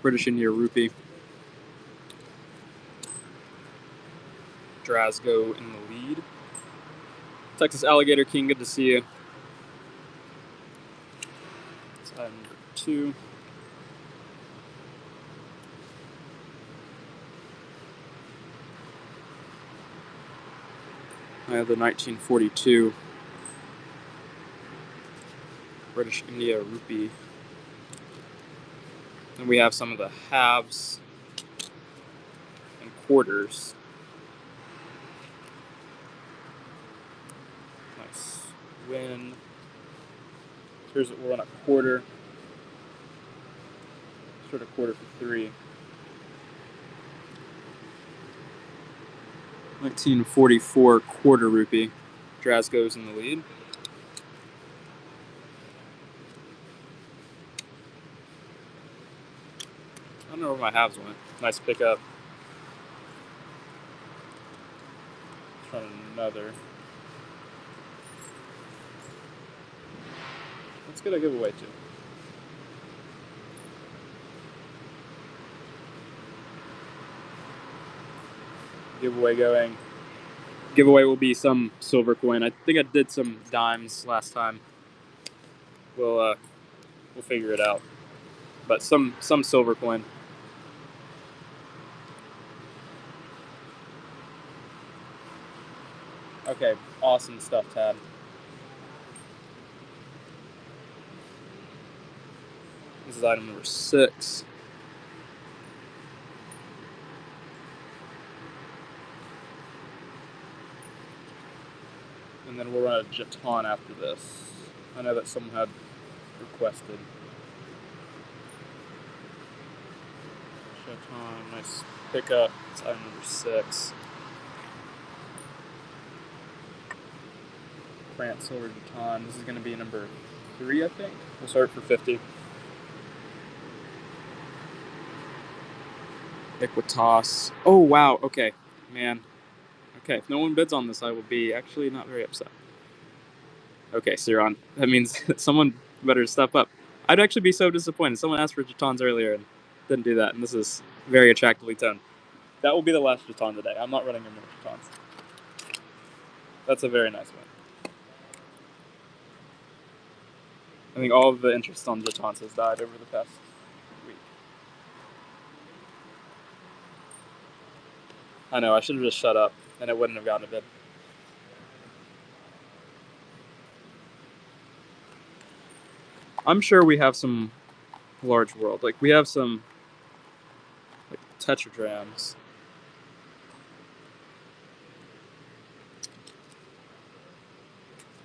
British India rupee. Drasgo in the lead. Texas Alligator King, good to see you. Item number 2. I have the 1942 British India rupee. And we have some of the halves and quarters. Nice win. Here's what we're on a quarter. Sort of quarter for 3. 1944 quarter rupee. Drasgo's in the lead. I don't know where my halves went. Nice pickup. Trying another. Let's get a giveaway too. Giveaway going. Giveaway will be some silver coin. I think I did some dimes last time. We'll figure it out. But some silver coin. Okay, awesome stuff, Tad. This is item number 6. And then we'll run a jeton after this. I know that someone had requested. Jeton, nice pickup. It's item number 6. France silver jeton. This is going to be number 3, I think. We'll start for 50. Equitas. Oh, wow. Okay. Man. Okay, if no one bids on this, I will be actually not very upset. Okay, Siron. That means someone better step up. I'd actually be so disappointed. Someone asked for jetons earlier and didn't do that, and this is very attractively toned. That will be the last jeton today. I'm not running any more jetons. That's a very nice one. I think all of the interest on jetons has died over the past week. I know, I should have just shut up, and it wouldn't have gotten a bid. I'm sure we have some large world. Like, we have some like tetradrams.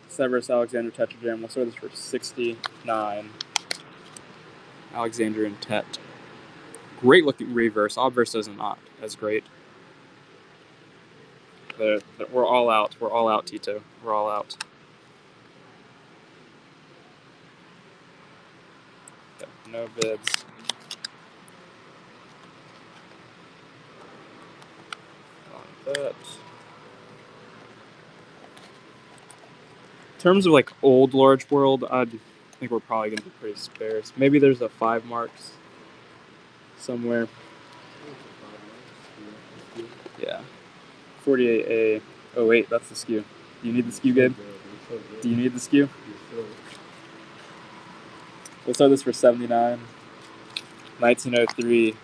Severus Alexander tetragram. We'll sort this for 69. Alexander and Tet. Great looking reverse. Obverse is not as great. We're all out. We're all out, Tito. We're all out. Okay, no bids. On that. In terms of like old large world, I think we're probably gonna be pretty sparse. Maybe there's a 5 marks somewhere. Yeah. 48A. Oh wait, that's the skew. Do you need the skew, Gabe? Do you need the skew? We'll start this for 79. 1903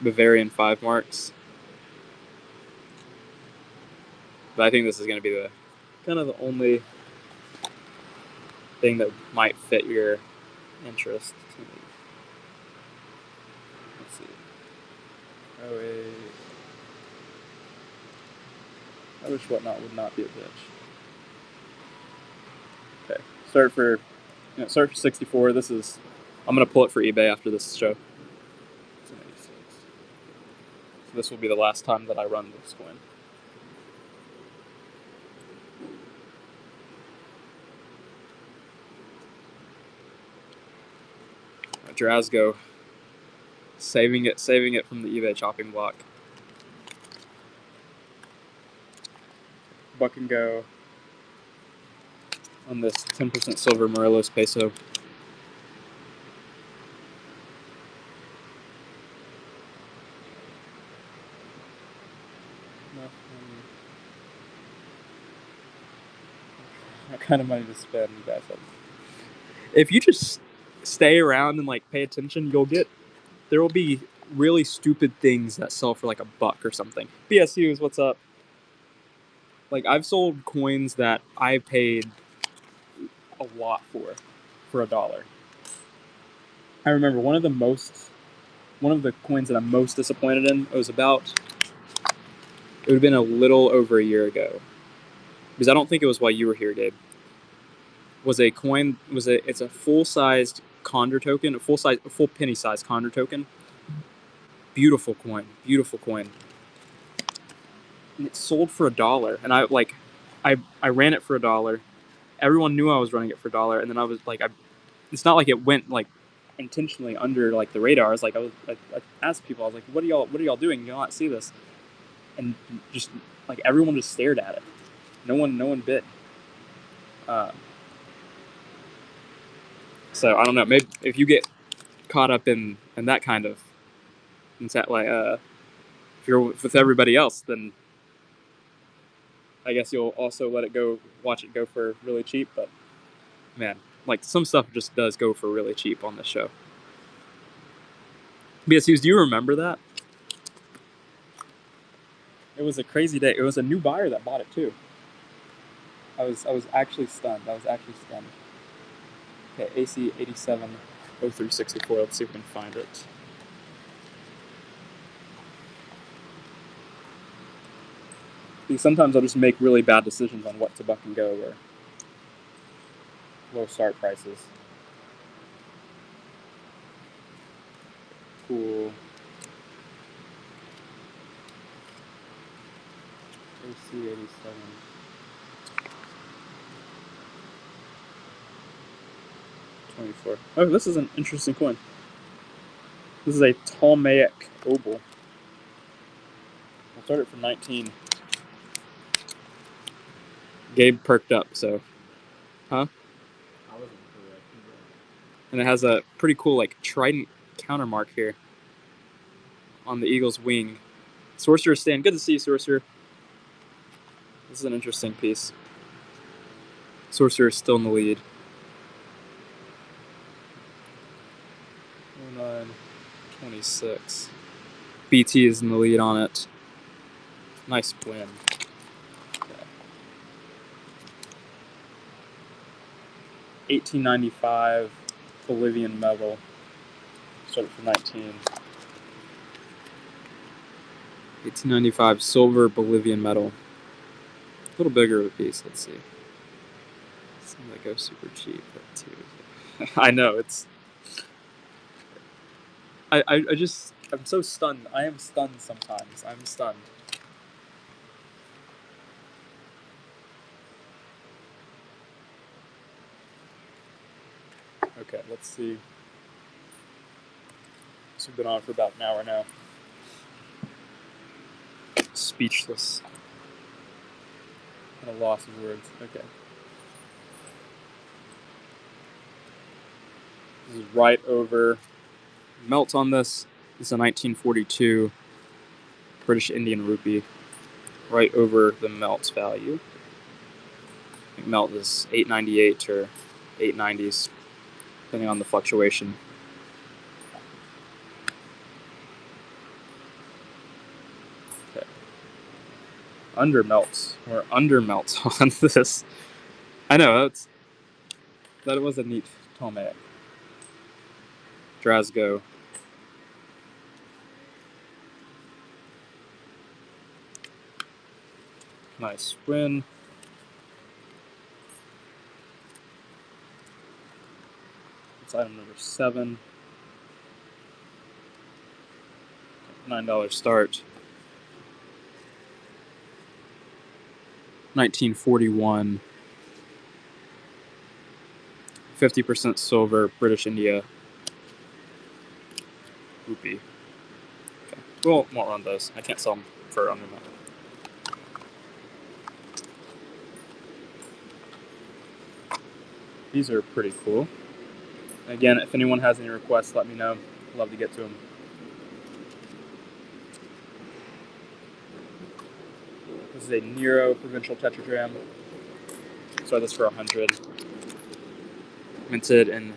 Bavarian 5 marks. But I think this is going to be the kind of the only thing that might fit your interest. Let's see. Oh wait. I wish Whatnot would not be a bitch. Okay. Start for 64. This is I'm gonna pull it for eBay after this show. It's an 86. So this will be the last time that I run this coin. Drasgo. Saving it from the eBay chopping block. Buck and go on this 10% silver Morelos peso. What kind of money to spend, you guys have? If you just stay around and like pay attention, there will be really stupid things that sell for like $1 or something. BSUs, what's up? Like I've sold coins that I paid a lot for $1. I remember one of the coins that I'm most disappointed in, it would have been a little over a year ago. Because I don't think it was while you were here, Gabe. It's a full-sized Condor token, a full penny-sized Condor token. Beautiful coin. And it sold for $1. And I ran it for $1. Everyone knew I was running it for $1, and then I was like, it's not like it went like intentionally under like the radar. I asked people, I was like, what are y'all doing? You not see this? And just like everyone just stared at it. No one bid. So I don't know. Maybe if you get caught up in that kind of, if you're with everybody else, then I guess you'll also watch it go for really cheap. But man, like some stuff just does go for really cheap on this show. BSUs, do you remember that? It was a crazy day. It was a new buyer that bought it too. I was actually stunned. Okay, AC 870364. Let's see if we can find it. Sometimes I'll just make really bad decisions on what to buck and go or low start prices. Cool. AC 87. $24. Oh, this is an interesting coin. This is a Ptolemaic Opal. I'll start it for 19. Gabe perked up, so. Huh? I wasn't correct. And it has a pretty cool like trident countermark here on the eagle's wing. Sorcerer stand. Good to see you, Sorcerer. This is an interesting piece. Sorcerer is still in the lead. 0926. BT is in the lead on it. Nice win. Okay. 1895 Bolivian medal. Started for 19. 1895 silver Bolivian medal. A little bigger of a piece. Let's see. Some that go super cheap, but too. I know it's. I'm so stunned. I am stunned sometimes. I'm stunned. Okay, let's see. So we've been on for about an hour now. Speechless. At a loss of words. Okay. This is right over. Melt on this. This is a 1942 British Indian rupee. Right over the melt's value. I think melt is 898 or 890s, depending on the fluctuation. Okay. Under melts on this. I know that was a neat Ptolemaic. Drasgo. Nice win. It's item number 7. $9 start. 1941. 50% silver, British India rupee. Okay. Well, won't run those. I can't sell them for under that. These are pretty cool. Again, if anyone has any requests, let me know. I'd love to get to them. This is a Nero provincial tetragram. Sold this for $100. Minted in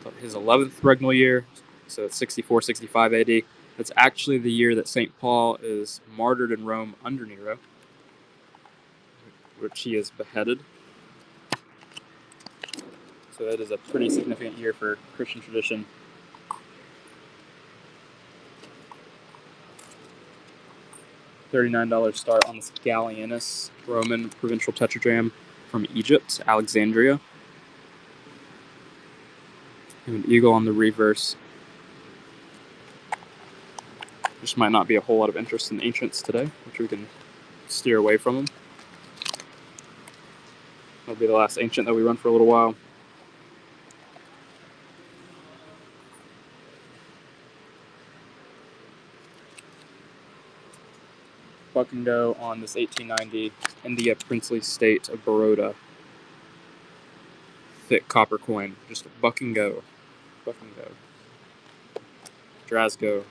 the his 11th regnal year, so it's 64, 65 AD. That's actually the year that St. Paul is martyred in Rome under Nero, which he is beheaded. So that is a pretty significant year for Christian tradition. $39 start on this Gallienus Roman provincial tetradrachm from Egypt, Alexandria. And an eagle on the reverse. Just might not be a whole lot of interest in ancients today, which we can steer away from them. That'll be the last ancient that we run for a little while. Buck and go on this 1890 India princely state of Baroda. Thick copper coin. Just buck and go. Buck and go. Drasgo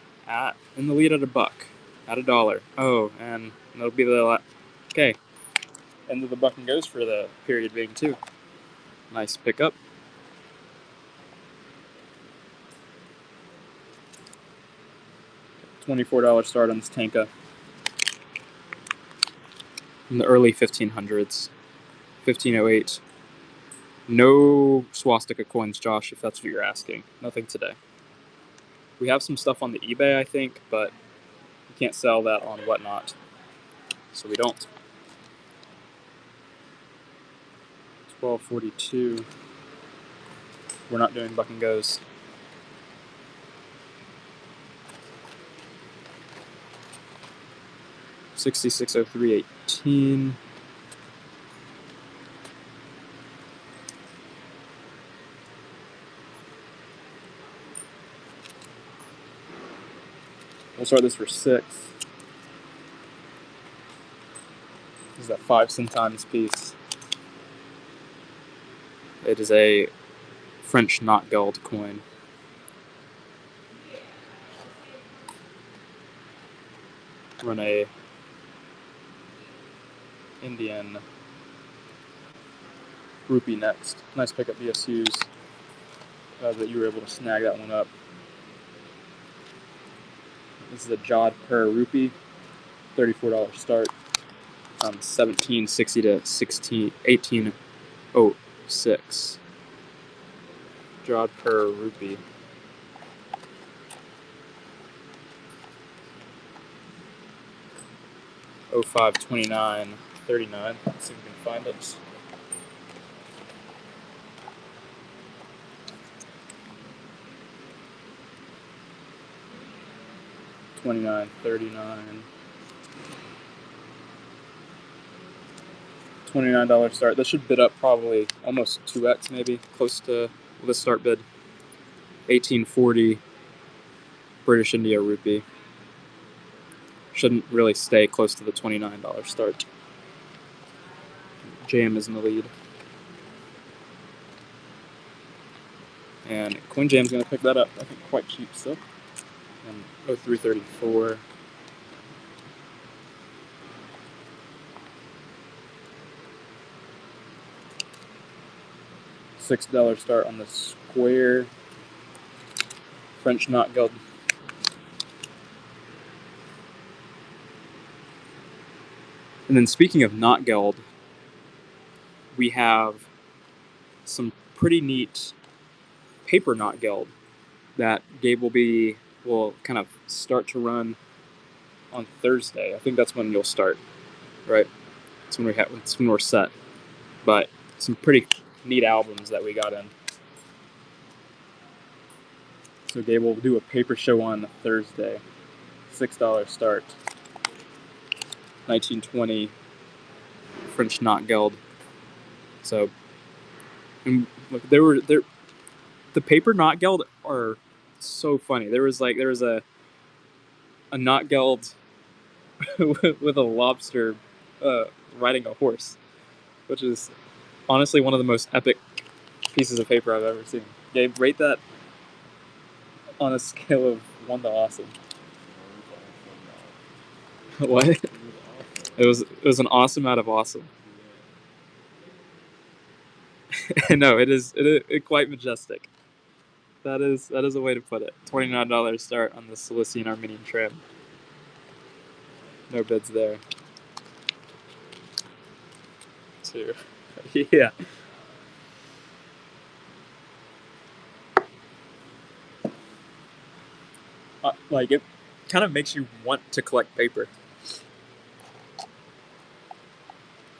in the lead at $1. At $1. Oh, and that'll be the okay. End of the buck and goes for the period being too. Nice pickup. $24 start on this Tanka. In the early 1500s. 1508. No swastika coins, Josh, if that's what you're asking. Nothing today. We have some stuff on the eBay, I think, but you can't sell that on Whatnot. So we don't. 1242. We're not doing buck and goes. $66.03.18. We'll start this for 6. This is that 5 centimes piece. It is a French Notgeld coin. Run a Indian rupee next. Nice pickup, BSUs. That you were able to snag that one up. This is a Jodhpur rupee, $34 start. 1760 to 1806. Jodhpur rupee. $05.29.39. Let's see if we can find it. $29.39. $29 start. This should bid up probably almost 2x, maybe close to this start bid. 1840 British India rupee. Shouldn't really stay close to the $29 start. Jam is in the lead. And Coin Jam's going to pick that up, I think, quite cheap still. And 0334. $6 start on the square French Notgeld. And then speaking of Notgeld, we have some pretty neat paper Notgeld that Gabe will kind of start to run on Thursday. I think that's when you'll start, right? It's when we're set. But some pretty neat albums that we got in. So Gabe will do a paper show on Thursday. $6 start. 1920 French Notgeld. So, and look, the paper Notgeld are so funny. There was a Notgeld with a lobster riding a horse, which is honestly one of the most epic pieces of paper I've ever seen. Gabe, rate that on a scale of 1 to awesome. What? It was an awesome out of awesome. No, it is quite majestic. That is a way to put it. $29 start on the Cilician Armenian trim. No bids there. 2. Yeah. Like, it kind of makes you want to collect paper.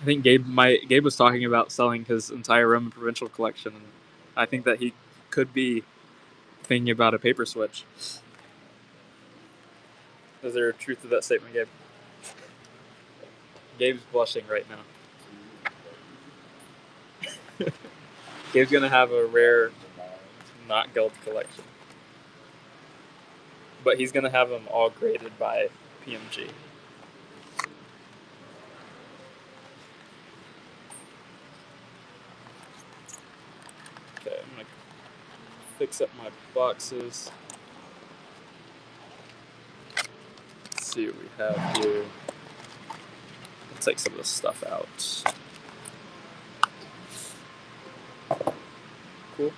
I think Gabe was talking about selling his entire Roman provincial collection, and I think that he could be thinking about a paper switch. Is there a truth to that statement, Gabe? Gabe's blushing right now. Gabe's gonna have a rare, not gold collection, but he's gonna have them all graded by PMG. Okay, I'm gonna fix up my boxes. Let's see what we have here. Let's take some of this stuff out. Cool.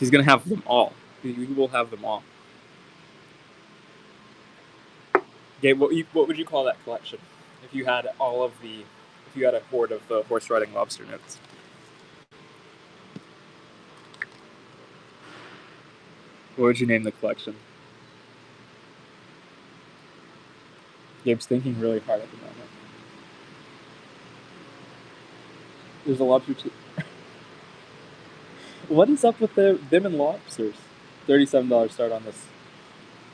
He's gonna have them all. He will have them all. Gabe, what would you call that collection? If you had if you had a hoard of the horse riding lobster notes. What would you name the collection? Gabe's thinking really hard at the moment. There's a lobster too. What is up with them and lobsters? $37 start on this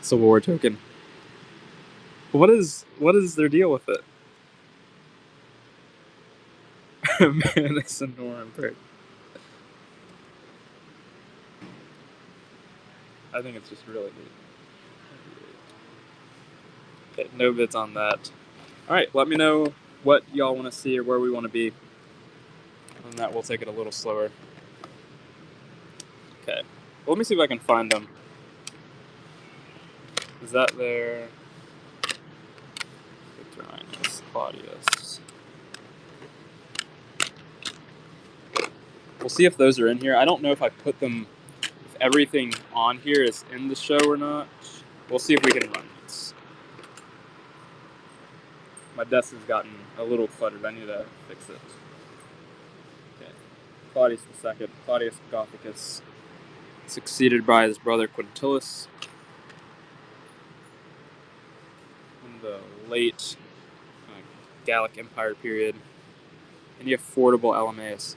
Civil War token. What is their deal with it? Manus and Nuremberg. I think it's just really neat. Okay, no bids on that. Alright, let me know what y'all want to see or where we want to be. Other than that, we'll take it a little slower. Okay, well, let me see if I can find them. Is that there? Victorinus, Claudius. We'll see if those are in here. I don't know if I put them, if everything on here is in the show or not. We'll see if we can run this. My desk has gotten a little cluttered. I need to fix it. Okay. Claudius II, Claudius Gothicus, succeeded by his brother Quintillus in the late Gallic Empire period. Any affordable LMAs.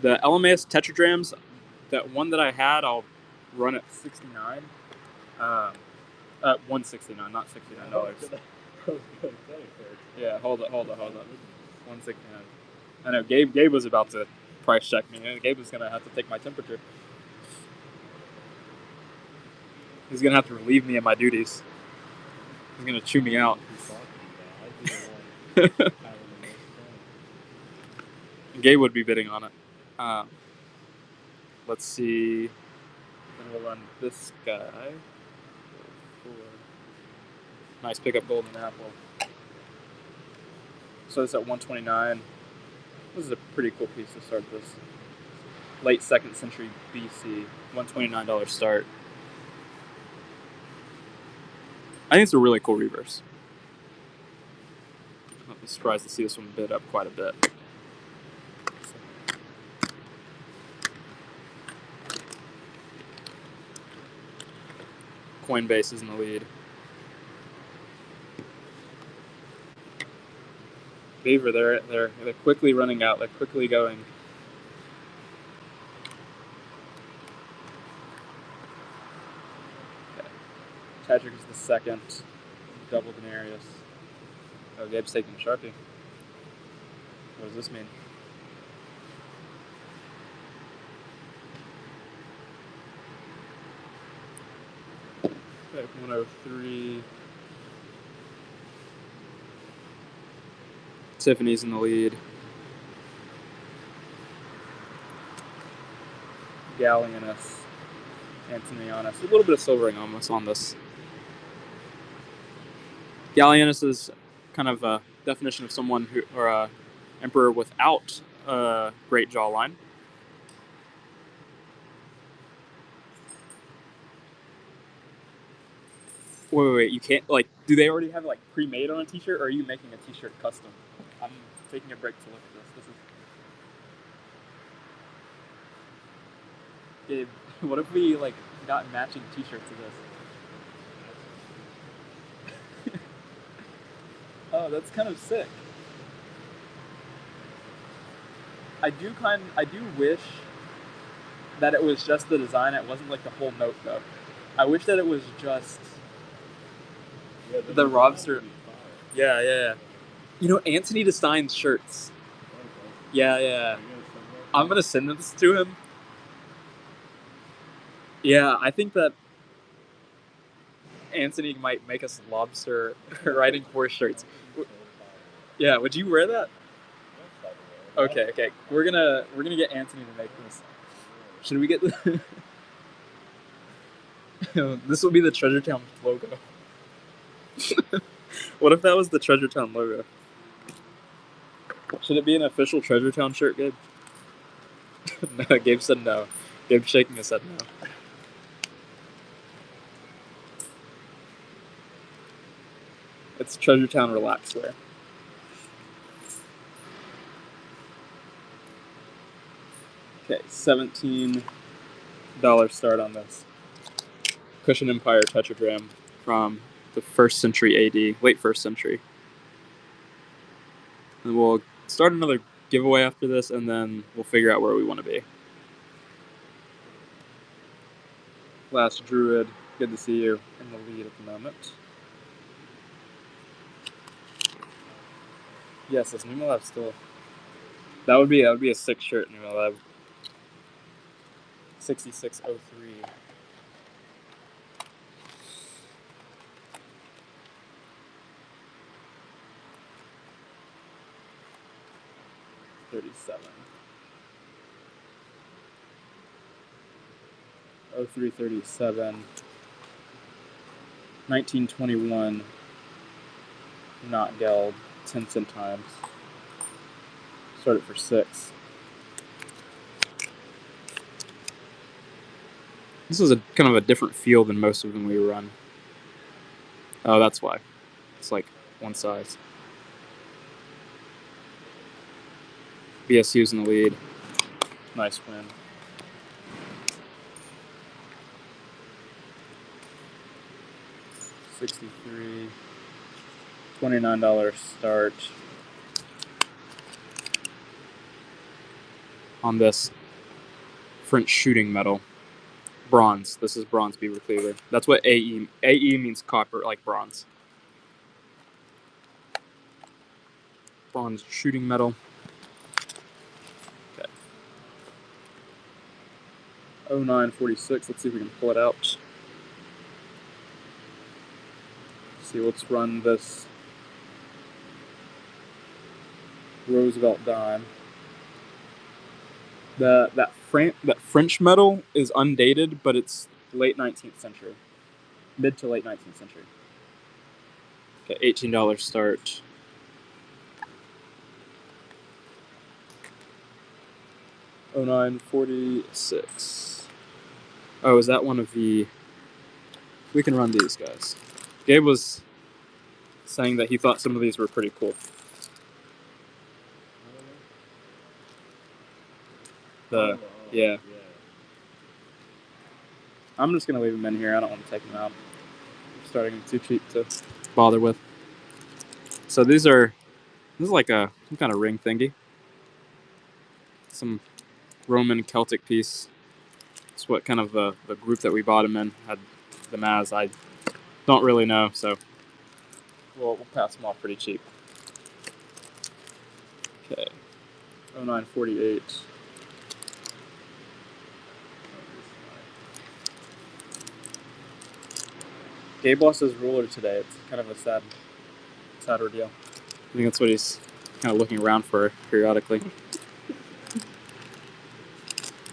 The LMAs tetradrams, that one that I had, I'll run at $69. $169, not $69. Yeah, hold on. $169. I know Gabe was about to price check me. Gabe was gonna have to take my temperature. He's gonna have to relieve me of my duties. He's gonna chew me out. Gabe would be bidding on it. Let's see. Then we'll run this guy. Nice pickup golden apple. So it's at 129. This is a pretty cool piece to start this. Late 2nd century BC, $129 start. I think it's a really cool reverse. I'll be surprised to see this one bid up quite a bit. Coinbase is in the lead. Beaver, they're quickly running out. They're quickly going. Okay. Patrick is the second. Double Denarius. Oh, Gabe's taking a Sharpie. What does this mean? Okay, 103. Tiffany's in the lead. Gallienus, Antonianus. A little bit of silvering almost on this. Gallienus is kind of a definition of someone who, or a emperor without great jawline. Wait, you can't, like, do they already have it, like, pre-made on a t-shirt, or are you making a t-shirt custom? I'm taking a break to look at this. Gabe, what if we, like, got matching t-shirts to this? Oh, that's kind of sick. I do wish that it was just the design, it wasn't, like, the whole note, though. I wish that it was just the Robster. Yeah. You know, Anthony designs shirts. Yeah. I'm gonna send this to him. Yeah, I think that Anthony might make us lobster riding horse shirts. Yeah, would you wear that? Okay. We're gonna get Anthony to make this. Should we get the this will be the Treasure Town logo. What if that was the Treasure Town logo? Should it be an official Treasure Town shirt, Gabe? No, Gabe said no. Gabe's shaking his head no. It's Treasure Town Relaxwear. Okay, $17 start on this. Cushion Empire tetragram from the 1st century AD, late 1st century. And we'll start another giveaway after this, and then we'll figure out where we want to be. Last Druid, good to see you in the lead at the moment. Yes, this Numalab still. That would be a sick shirt, Numalab. 6603. $37. 0337. 1921. Not Geld. 10 centimes. Started for 6. This is a kind of a different feel than most of them we run. Oh, that's why. It's like one size. BSU's in the lead. Nice win. $63. $29 start on this French shooting metal. Bronze. This is bronze beaver cleaver. That's what AE means, copper, like bronze. Bronze shooting metal. Okay. 0946. Let's see if we can pull it out. See, let's run this Roosevelt dime. That French metal is undated, but it's late 19th century, mid to late 19th century. Okay, $18 start. $09.46. Oh, is that one of the? We can run these guys. Gabe was saying that he thought some of these were pretty cool. Yeah. I'm just gonna leave them in here. I don't want to take them out. I'm starting them too cheap to bother with. So this is like some kind of ring thingy. Some Roman Celtic piece. It's what kind of the group that we bought them in had them as. I don't really know, so we'll pass them off pretty cheap. Okay. 0948. Gabe lost his ruler today. It's kind of a sad ordeal. I think that's what he's kind of looking around for periodically.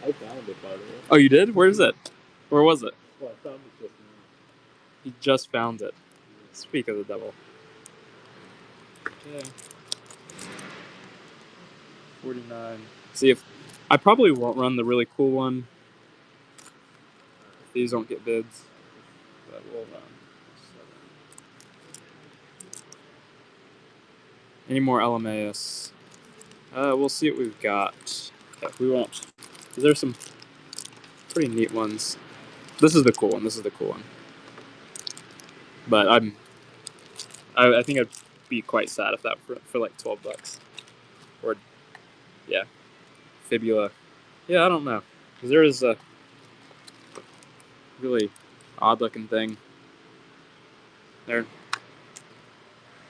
I found it, by the way. Oh, you did? Where is it? Where was it? Well, I found it just now. He just found it. Speak of the devil. Okay. $49. See if I probably won't run the really cool one if these don't get bids. But we'll run. Any more LMAS? We'll see what we've got. Yeah, we won't. There's some pretty neat ones. This is the cool one. This is the cool one. But I think I'd be quite sad if that for like $12. Or yeah, fibula. Yeah, I don't know. 'Cause there is a really odd looking thing. They're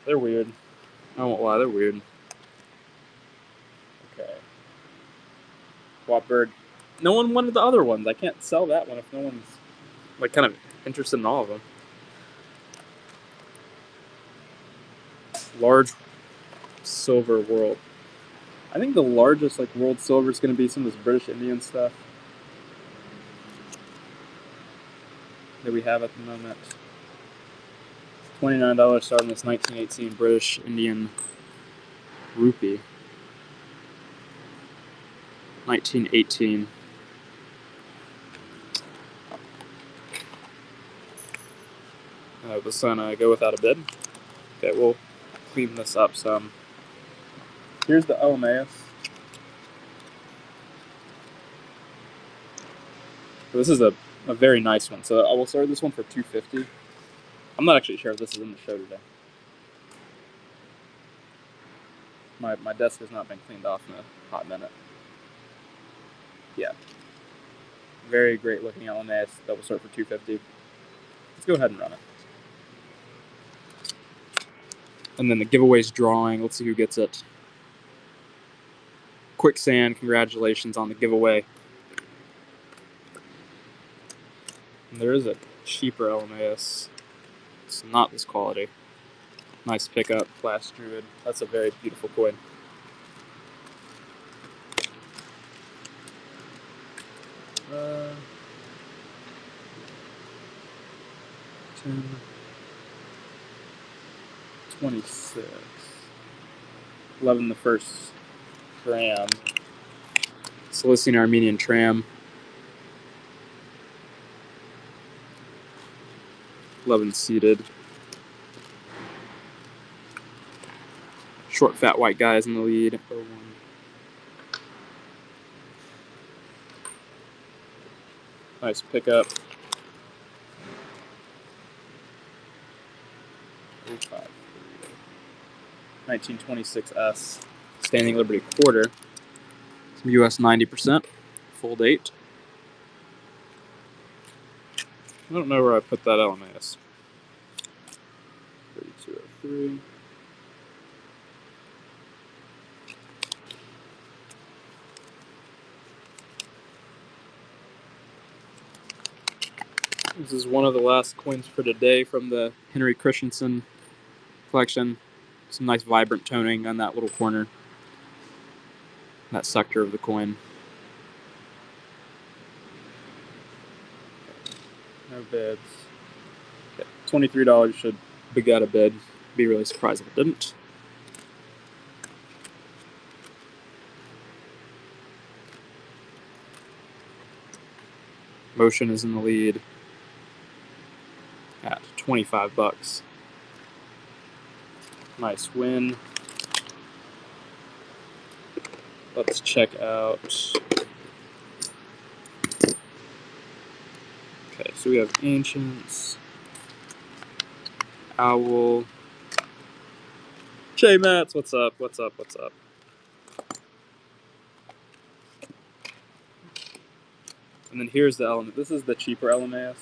weird. I won't lie, they're weird. Okay. Whopbird. No one wanted the other ones. I can't sell that one if no one's like kind of interested in all of them. Large silver world. I think the largest like world silver is going to be some of this British Indian stuff that we have at the moment. $29 starting this 1918 British Indian rupee. 1918. This one go without a bid. Okay, we'll clean this up some. Here's the LMAS. This is a very nice one. So I will start this one for $250. I'm not actually sure if this is in the show today. My desk has not been cleaned off in a hot minute. Yeah. Very great looking LMAS that will start for $250. Let's go ahead and run it. And then the giveaway's drawing. Let's see who gets it. Quicksand, congratulations on the giveaway. And there is a cheaper LMAS. It's not this quality. Nice pickup, Flash Druid. That's a very beautiful coin. $10, $26. 11 the first tram. Cilician Armenian tram. 11 seated. Short, fat, white guys in the lead. 01. Nice pickup. 05. 1926S. Standing Liberty quarter. Some US 90%. Full date. I don't know where I put that LMAS. 3203. This is one of the last coins for today from the Henry Christensen collection. Some nice vibrant toning on that little corner, that sector of the coin. No bids. Okay. $23 should beget a bid. Be really surprised if it didn't. Motion is in the lead at $25. Nice win. Let's check out. Okay, so we have Ancients, Owl, Jay Mats, what's up, what's up, what's up? And then here's the element. This is the cheaper LMAS.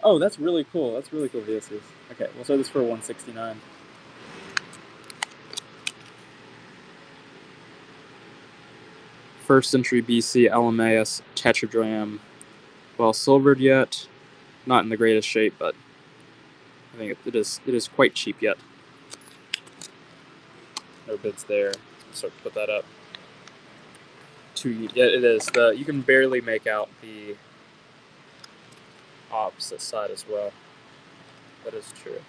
Oh, that's really cool. That's really cool VSs. Okay, we'll start this for $169. First century BC LMAS tetradrachm. Well silvered yet. Not in the greatest shape, but I think it is quite cheap yet. No bids there. Start to put that up. Yeah, it is. You can barely make out the opposite side as well. That is true.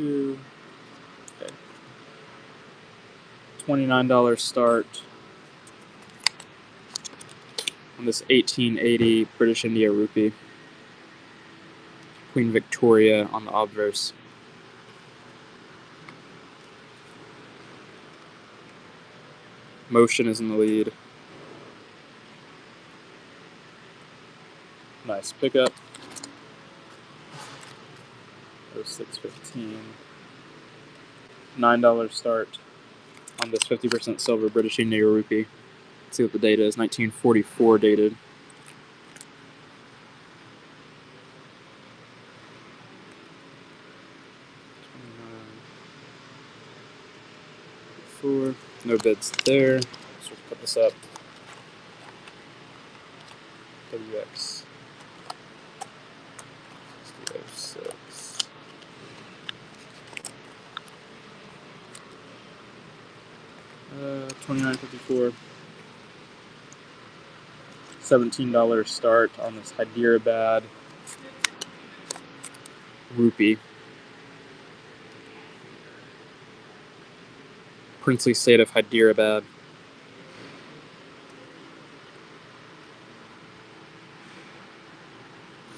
$32. Okay. $29 start on this 1880 British India rupee. Queen Victoria on the obverse. Motion is in the lead. Nice pickup. 0615. $9 start on this 50% silver British India rupee. Let's see what the date is. 1944 dated. No bids there. So let's put this up. WX 6006. $29.54. $17 start on this Hyderabad rupee. Princely state of Hyderabad.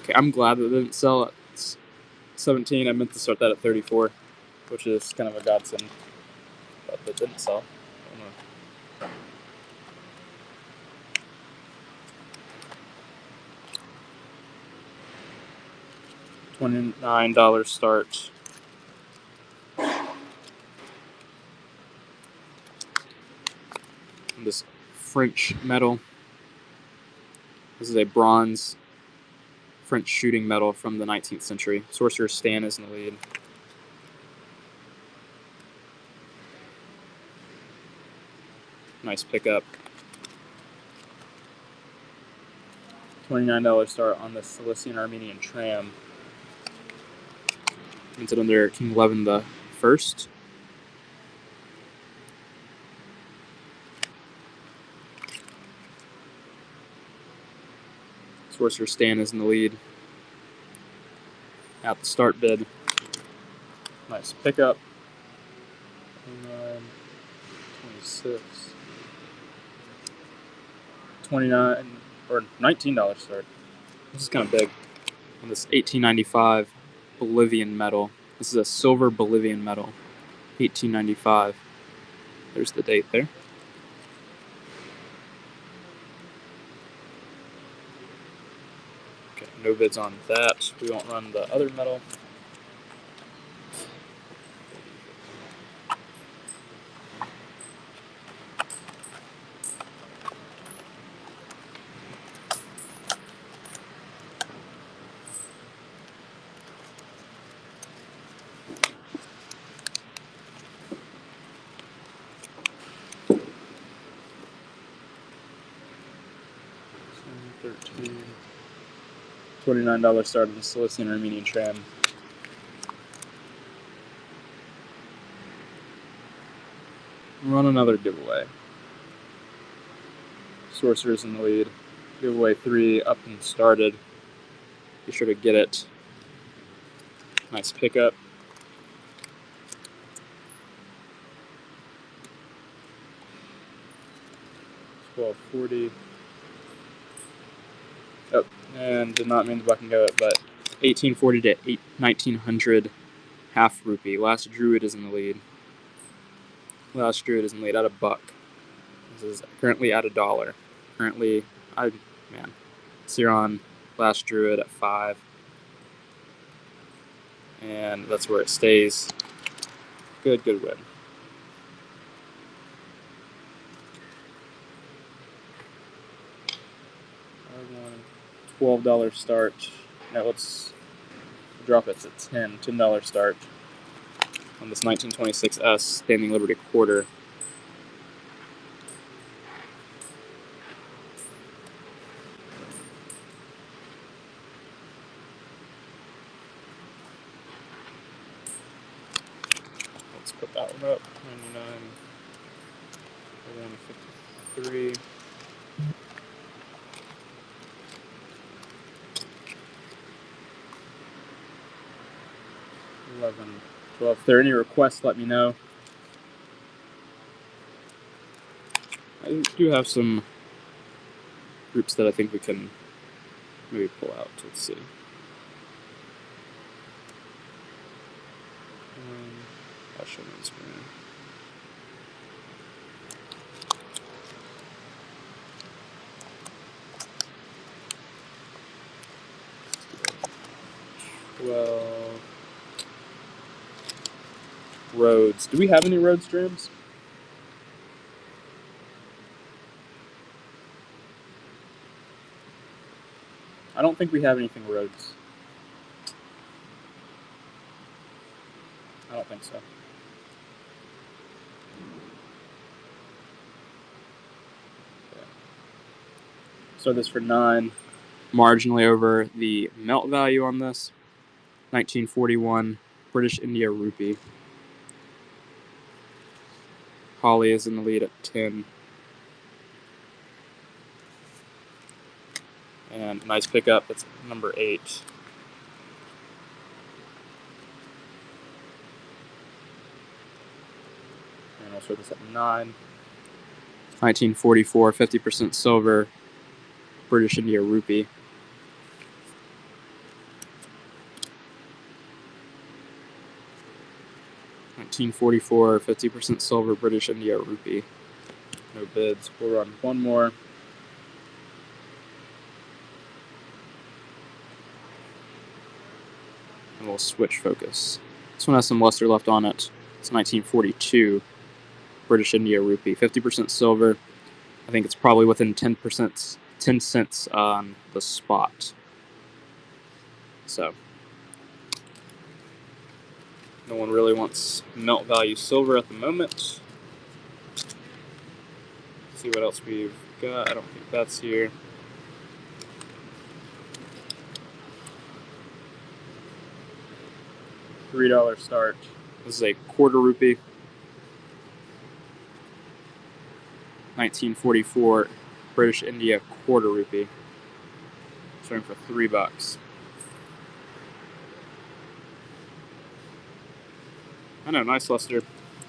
Okay, I'm glad that it didn't sell at 17. I meant to start that at 34, which is kind of a godsend. But it didn't sell. $29 start. And this French medal. This is a bronze French shooting medal from the 19th century. Sorcerer Stan is in the lead. Nice pickup. $29 start on the Cilician Armenian tram. Minted under King Levin the First. Sorcerer Stan is in the lead. At the start bid. Nice pickup. 29, 26, 29 or $19 start. This is kind of big. On this 1895 Bolivian medal. This is a silver Bolivian medal. 1895. There's the date there. Okay, no bids on that. We won't run the other medal. $29 start on the Cilician Armenian tram. Run another giveaway. Sorcerer's in the lead. Giveaway 3 up and started. Be sure to get it. Nice pickup. $12.40. Oh, and did not mean to buck and go it, but 1840 to 1900 half rupee. Last Druid is in the lead. Last Druid is in the lead at $1. This is currently at $1. Currently, Ciron, Last Druid at 5. And that's where it stays. Good win. $12 start. Now let's drop it to $10 start on this 1926 S Standing Liberty quarter. put that one up. 99, 153. 11, 12. If there are any requests, let me know. I do have some groups that I think we can maybe pull out. Let's see. I'll show you on screen. Well, roads. Do we have any road streams? I don't think we have anything roads. I don't think so. Okay. So this for 9, marginally over the melt value on this. 1941 British India rupee. Holly is in the lead at 10. And nice pickup. It's number 8. And I'll show this at 9. 1944 50% silver British India rupee. $19.44 50% silver British India rupee. No bids. We'll run one more. And we'll switch focus. This one has some luster left on it. It's 1942 British India rupee. 50% silver. I think it's probably within 10 cents on the spot. So no one really wants melt value silver at the moment. Let's see what else we've got. I don't think that's here. $3 start. This is a quarter rupee. 1944 British India quarter rupee. Starting for $3. I know, nice luster,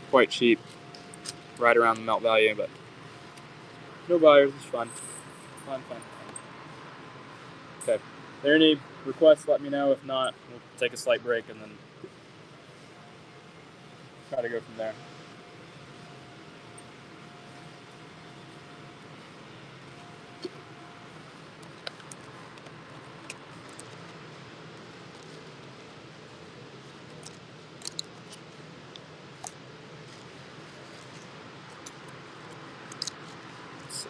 quite cheap, right around the melt value, but no buyers. It's fun. Fun. Okay. If there are any requests, let me know. If not, we'll take a slight break and then try to go from there. Let's see.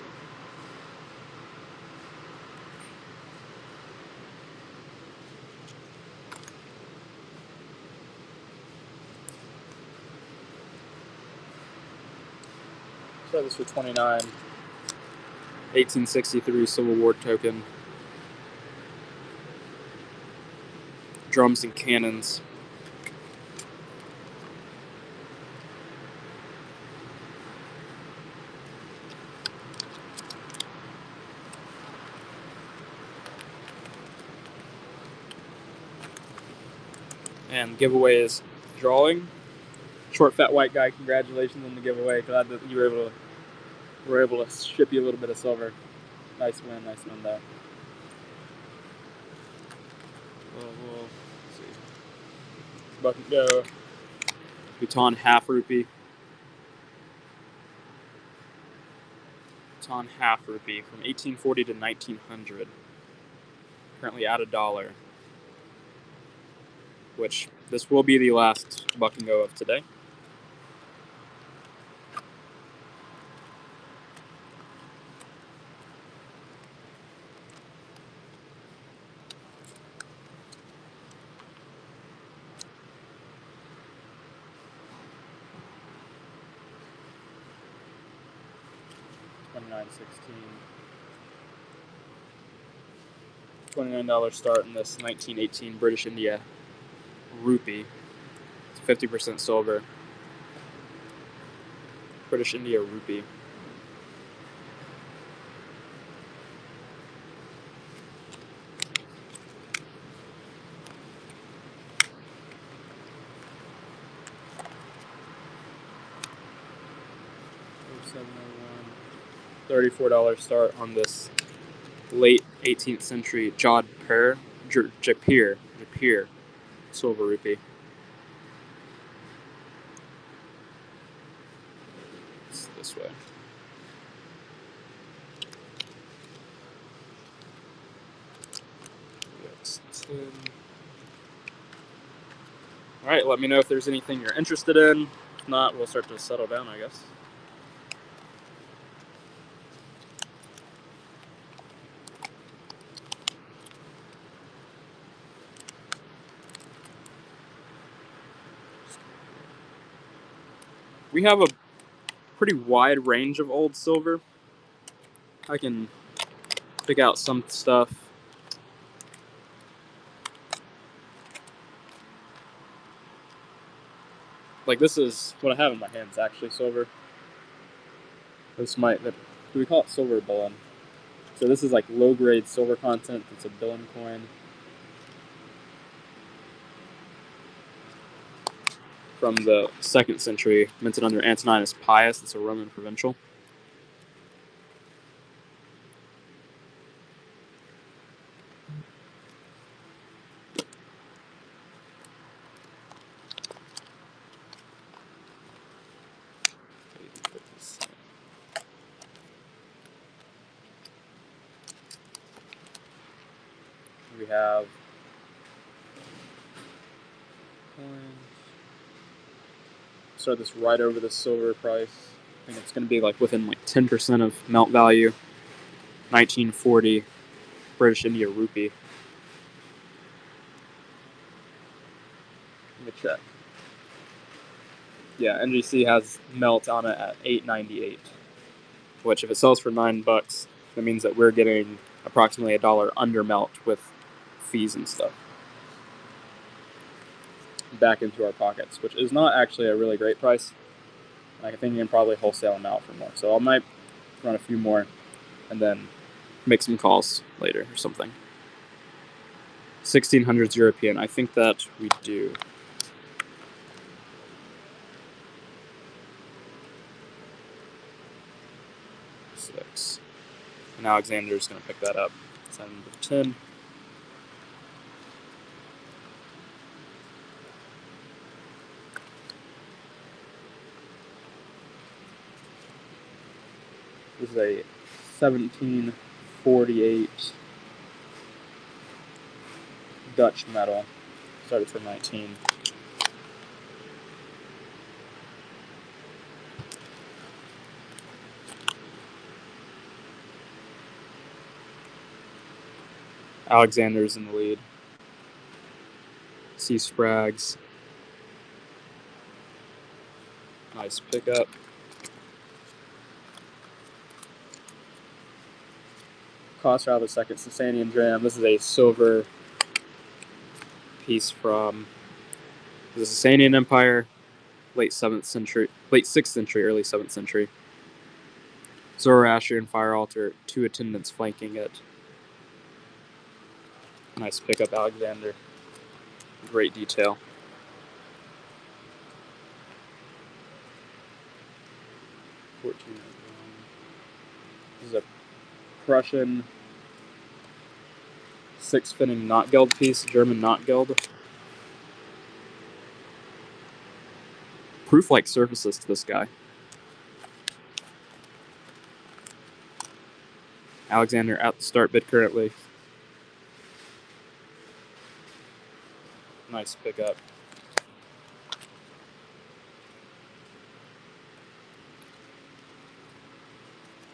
So this for 29. 1863 Civil War token. Drums and cannons. And giveaway is drawing. Short, fat, white guy, congratulations on the giveaway. Glad that you were able to ship you a little bit of silver. Nice win there. We'll see. Bucket go. Bhutan half rupee. Bhutan half rupee from 1840 to 1900. Currently at $1. Which this will be the last buck and go of today. $29 start in this 1918 British India rupee. It's 50% silver. British India rupee. $34 start on this late 18th century Jodhpur, Jaipur silver rupee. It's this way. That's 10. All right, let me know if there's anything you're interested in. If not, we'll start to settle down, I guess. We have a pretty wide range of old silver. I can pick out some stuff. Like this is what I have in my hands, actually silver. This might, do we call it silver bullion? So this is like low-grade silver content. It's a bullion coin. From the 2nd century, minted under Antoninus Pius. It's a Roman provincial. We have coins. Start this right over the silver price. I think it's going to be like within like 10% of melt value. 1940 British India rupee. Let me check. Yeah, NGC has melt on it at $8.98, which if it sells for $9, that means that we're getting approximately $1 under melt with fees and stuff back into our pockets, which is not actually a really great price. I think you can probably wholesale them out for more. So I might run a few more and then make some calls later or something. 1600s European. I think that we do. Six. And Alexander's going to pick that up. 7 to 10. This is a 1748 Dutch metal. Started for 19. Alexander's in the lead. C. Sprague's. Nice pickup. Cost out of the second Sasanian dram. This is a silver piece from the Sasanian Empire, late 6th century, early 7th century. Zoroastrian fire altar, 2 attendants flanking it. Nice pickup, Alexander. Great detail. This is a Prussian 6-finning Notgeld piece, German Notgeld. Proof-like surfaces to this guy. Alexander at the start bid currently. Nice pickup.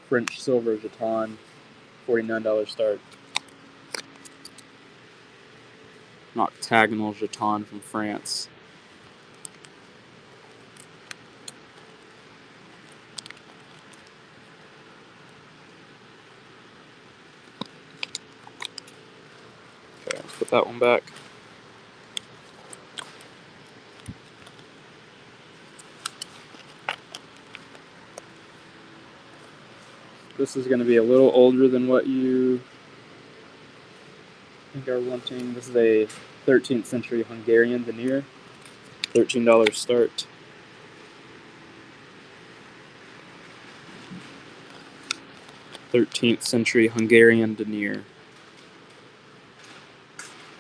French silver Jeton, $49 start. Octagonal Jeton from France. Okay, let's put that one back. This is going to be a little older than what you think are wanting. This is a 13th century Hungarian denier. $13 start. '13th century Hungarian denier.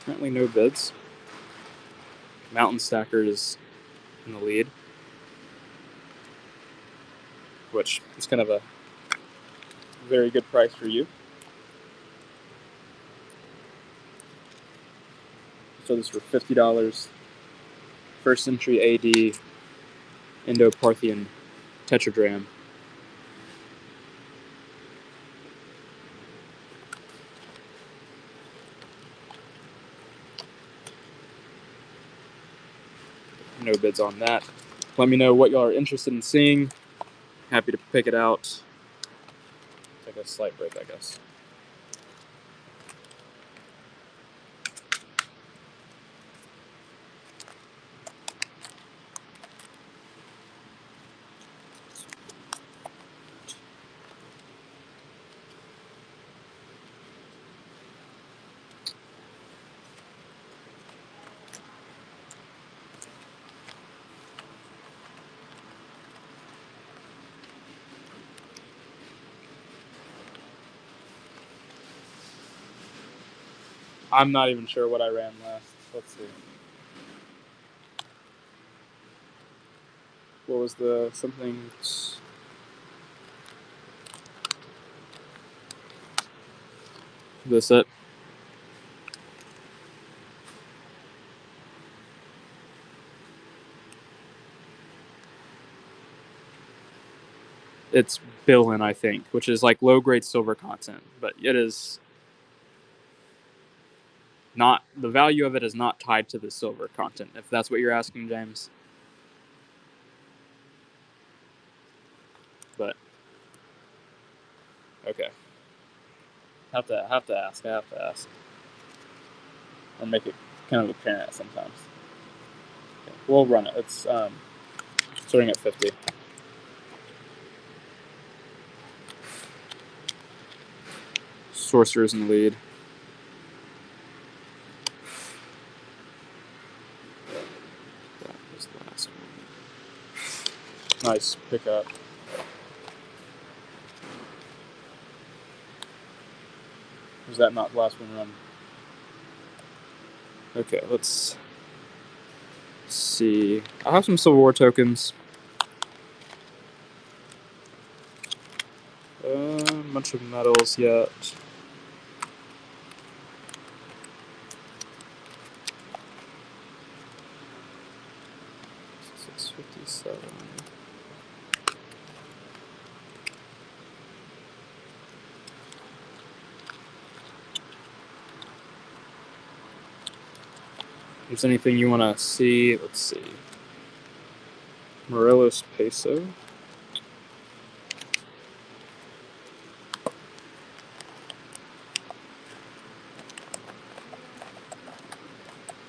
Currently no bids. Mountain Stacker is in the lead, which is kind of a very good price for you. So this for $50. 1st century AD Indo-Parthian tetradrachm. No bids on that. Let me know what y'all are interested in seeing. Happy to pick it out. Take a slight break, I guess. I'm not even sure what I ran last. Let's see. What was the something? This it? It's Billin, I think, which is like low-grade silver content, but it is not, the value of it is not tied to the silver content, if that's what you're asking, James. But okay, have to ask. I have to ask, or make it kind of apparent sometimes. Okay, we'll run it. It's starting at 50. Sorcerer's in the lead. That was the last one. Nice pickup. Was that not the last one run? Okay, let's see. I have some Civil War tokens. Bunch of medals yet. $657. If there's anything you want to see, let's see. Morelos Peso.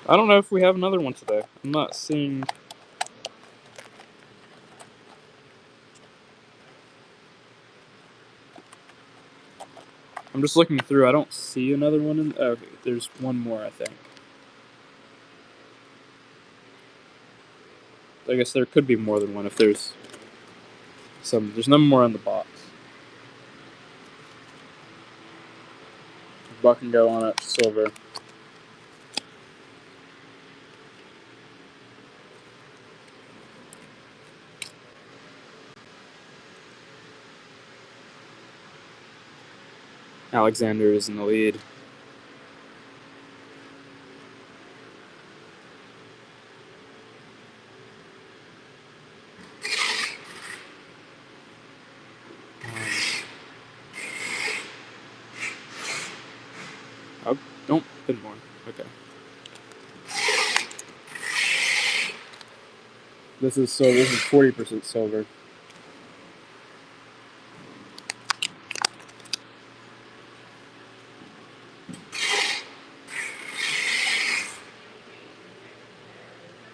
I don't know if we have another one today. I'm not seeing. I'm just looking through. I don't see another one in. Oh, okay, there's one more, I think. I guess there could be more than one if there's some. There's none more on the box. Buck and go on it, silver. Alexander is in the lead. Oh, don't bid more. Okay. This is 40% silver.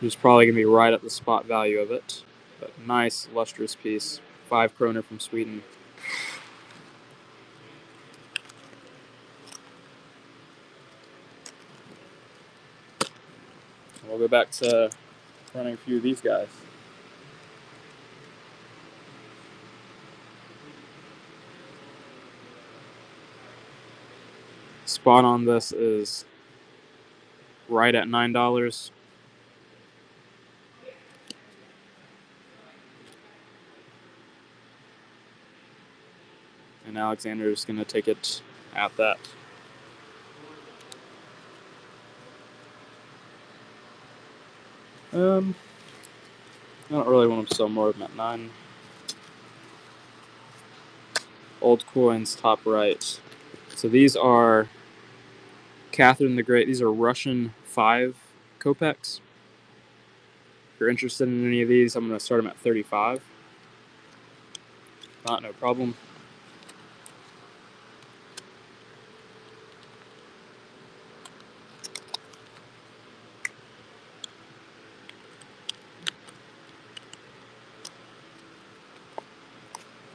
It's probably gonna be right at the spot value of it, but nice lustrous piece. 5 kroner from Sweden. We'll go back to running a few of these guys. Spot on this is right at $9. And Alexander is going to take it at that. I don't really want to sell more of them at 9. Old coins, top right. So these are Catherine the Great. These are Russian 5 kopecks. If you're interested in any of these, I'm going to start them at 35. Not no problem.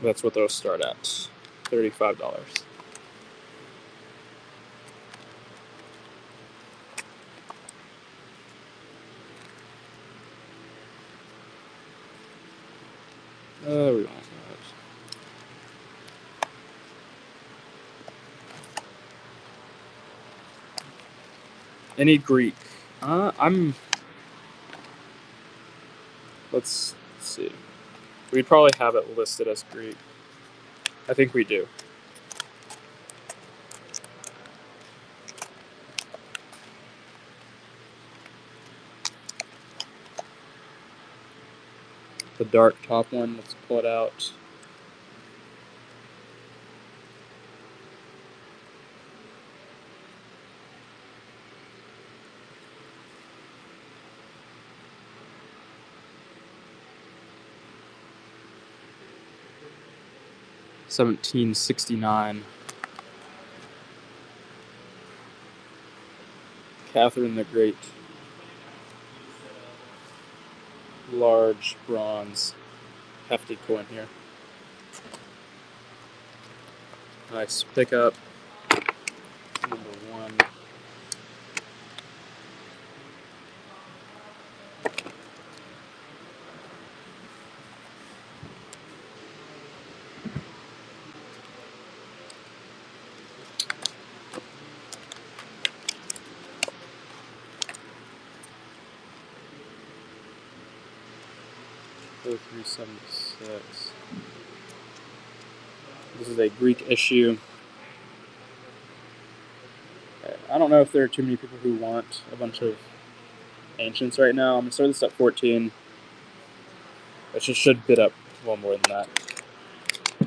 That's what they'll start at, $35. We want that. Any Greek? Let's see. We'd probably have it listed as Greek. I think we do. The dark top one, let's pull it out. $17.69. Catherine the Great. Large bronze. Hefty coin here. Nice pickup. Number 1. $376. This is a Greek issue. I don't know if there are too many people who want a bunch of ancients right now. I'm going to start this at 14. It should bid up well more than that. I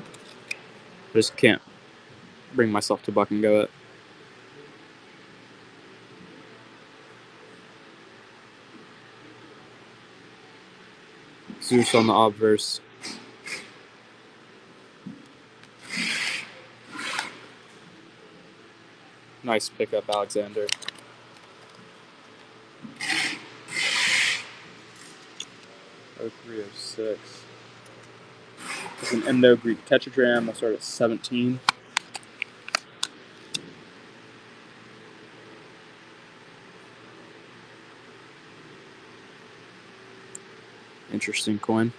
just can't bring myself to buck and go it. Zeus on the obverse. Nice pickup, Alexander. $03.06. It's an Indo-Greek tetradrachm. I'll start at 17. Interesting coin.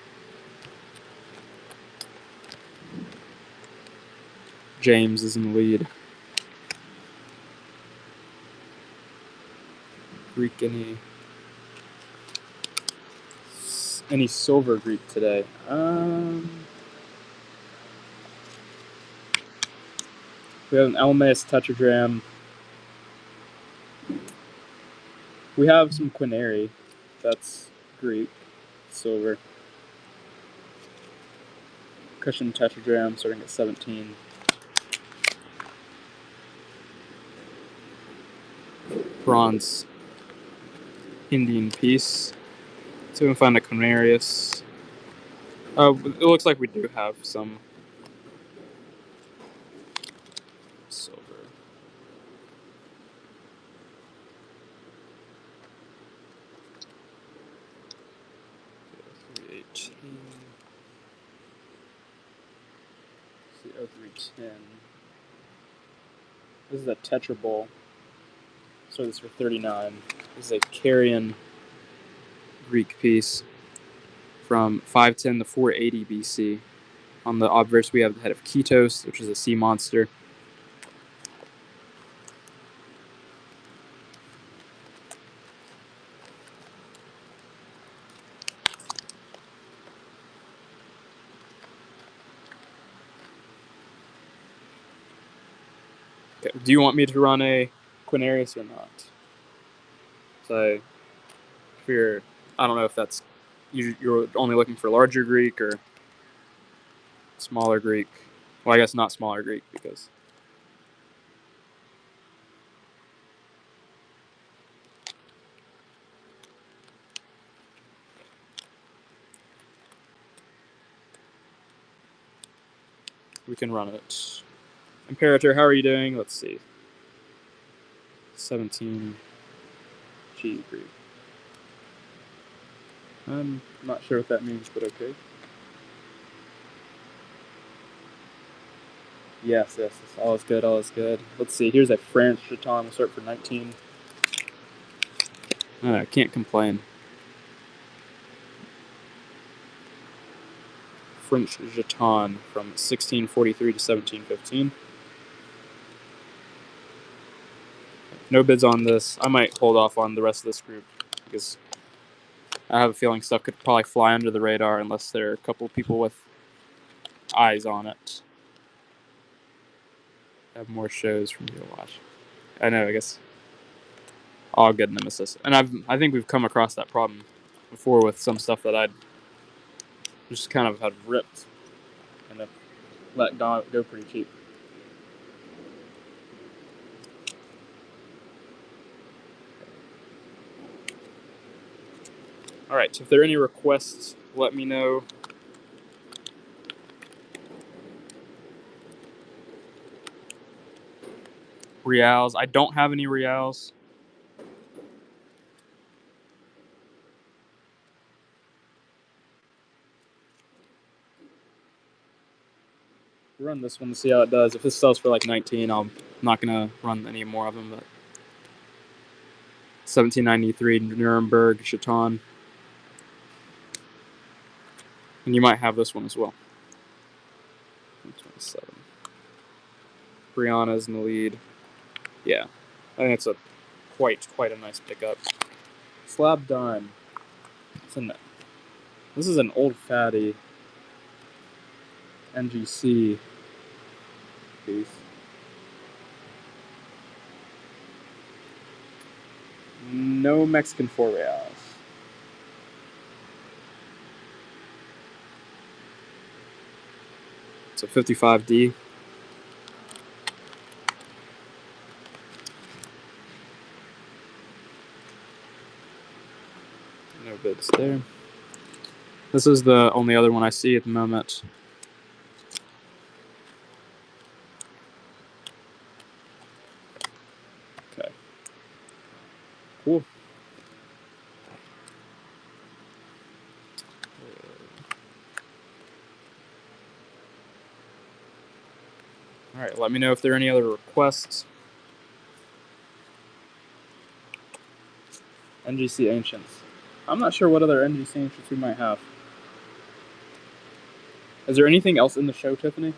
James is in the lead. Greek, any silver Greek today? We have an Elmaeus tetradrachm. We have some Quinary. That's Greek, silver. Cushion tetradrachm starting at 17. Bronze Indian piece. So we can find a Quinarius. It looks like we do have some silver. $3.18. See, $03.10. This is a Tetra Bowl. So this is for $39. This is a Carrion Greek piece from 510 to 480 BC. On the obverse, we have the head of Ketos, which is a sea monster. Okay. Do you want me to run a Quinarius or not? So, if you're, I don't know if that's, you're only looking for larger Greek or smaller Greek. Well, I guess not smaller Greek because. We can run it. Imperator, how are you doing? Let's see. 17 G Greek. I'm not sure what that means, but okay. Yes, all is good, all is good. Let's see, here's a French Jeton. We'll start for 19. I can't complain. French Jeton from 1643 to 1715. No bids on this. I might hold off on the rest of this group because I have a feeling stuff could probably fly under the radar unless there are a couple people with eyes on it. Have more shows for me to watch. I know, I guess. All good Nemesis. And I think we've come across that problem before with some stuff that I'd just kind of had ripped and have let go pretty cheap. Alright, so if there are any requests, let me know. Reals. I don't have any Reals. Run this one to see how it does. If this sells for like 19, I'm not going to run any more of them. But 1793 Nuremberg Chaton. And you might have this one as well. 27. Brianna's in the lead. Yeah, I think it's a quite a nice pickup. Slab Dime. This is an old fatty NGC piece. No Mexican 4 reals. It's a 55D. No bids there. This is the only other one I see at the moment. Okay. Cool. All right, let me know if there are any other requests. NGC Ancients. I'm not sure what other NGC Ancients we might have. Is there anything else in the show, Tiffany?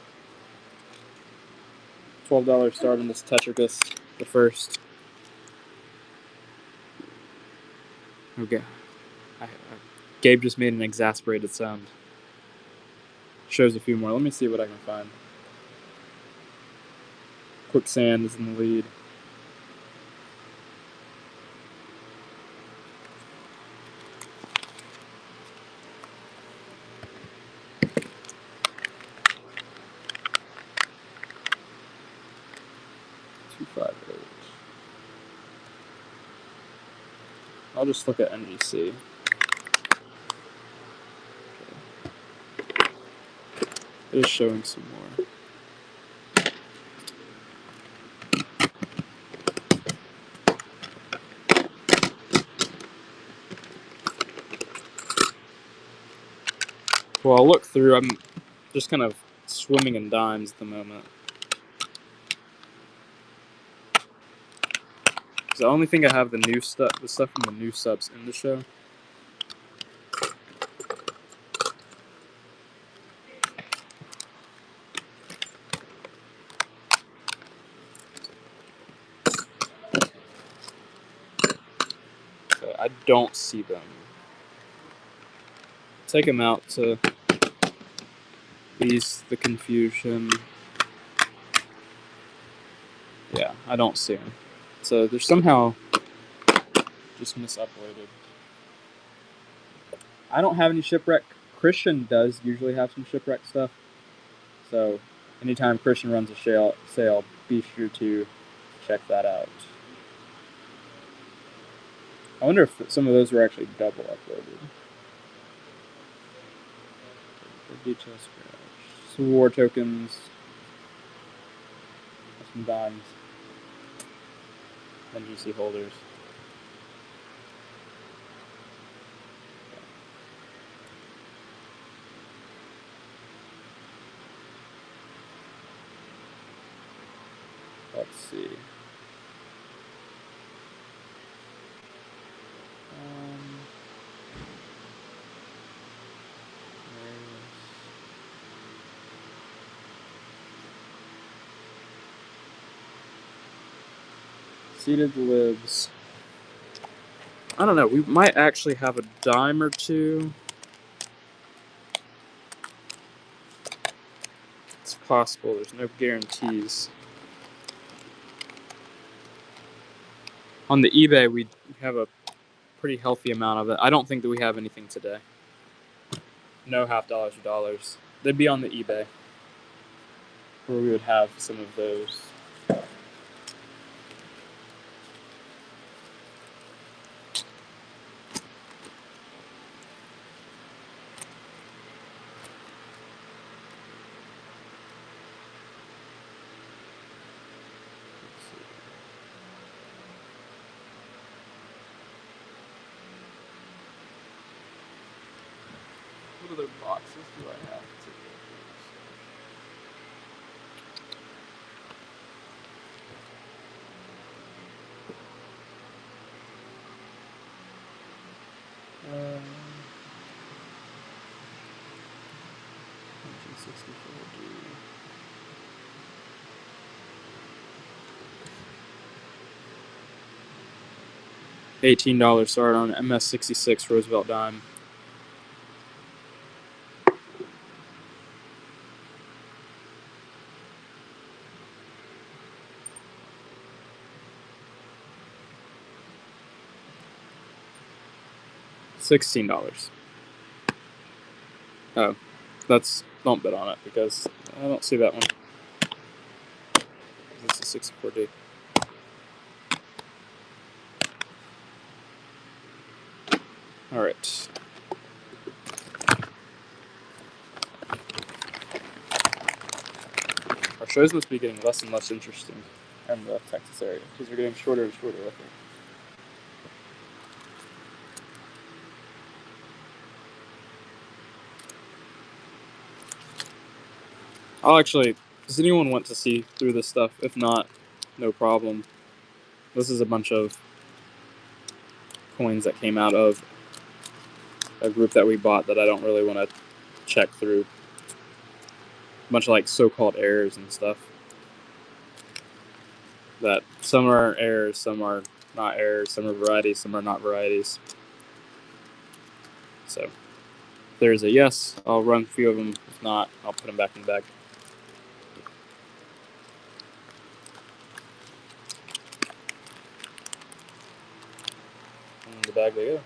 $12 start on this Tetricus, the first. Okay. Gabe just made an exasperated sound. Shows a few more. Let me see what I can find. Quicksand is in the lead. I'll just look at NGC. Okay. It is showing some more. Well, I'll look through. I'm just kind of swimming in dimes at the moment. The only thing I have the stuff from the new subs in the show. I don't see them. Take them out to ease the confusion. Yeah, I don't see them. So they're somehow just misuploaded. I don't have any shipwreck. Christian does usually have some shipwreck stuff. So anytime Christian runs a sale, be sure to check that out. I wonder if some of those were actually double uploaded. Detail scratch. Some war tokens. Some dimes. Then GC holders. Let's see. Seated libs. I don't know. We might actually have a dime or two. It's possible. There's no guarantees. On the eBay, we have a pretty healthy amount of it. I don't think that we have anything today. No half dollars or dollars. They'd be on the eBay, where we would have some of those. What other boxes do I have today? Um, 1964D. $18 start on MS66 Roosevelt dime. $16. Oh, don't bid on it because I don't see that one. This is 64D. All right. Our shows must be getting less and less interesting in the Texas area because they're getting shorter and shorter, I think. Does anyone want to see through this stuff? If not, no problem. This is a bunch of coins that came out of a group that we bought that I don't really want to check through. A bunch of like so-called errors and stuff. That some are errors, some are not errors, some are varieties, some are not varieties. So if there's a yes, I'll run a few of them. If not, I'll put them back in the bag. In the bag they go.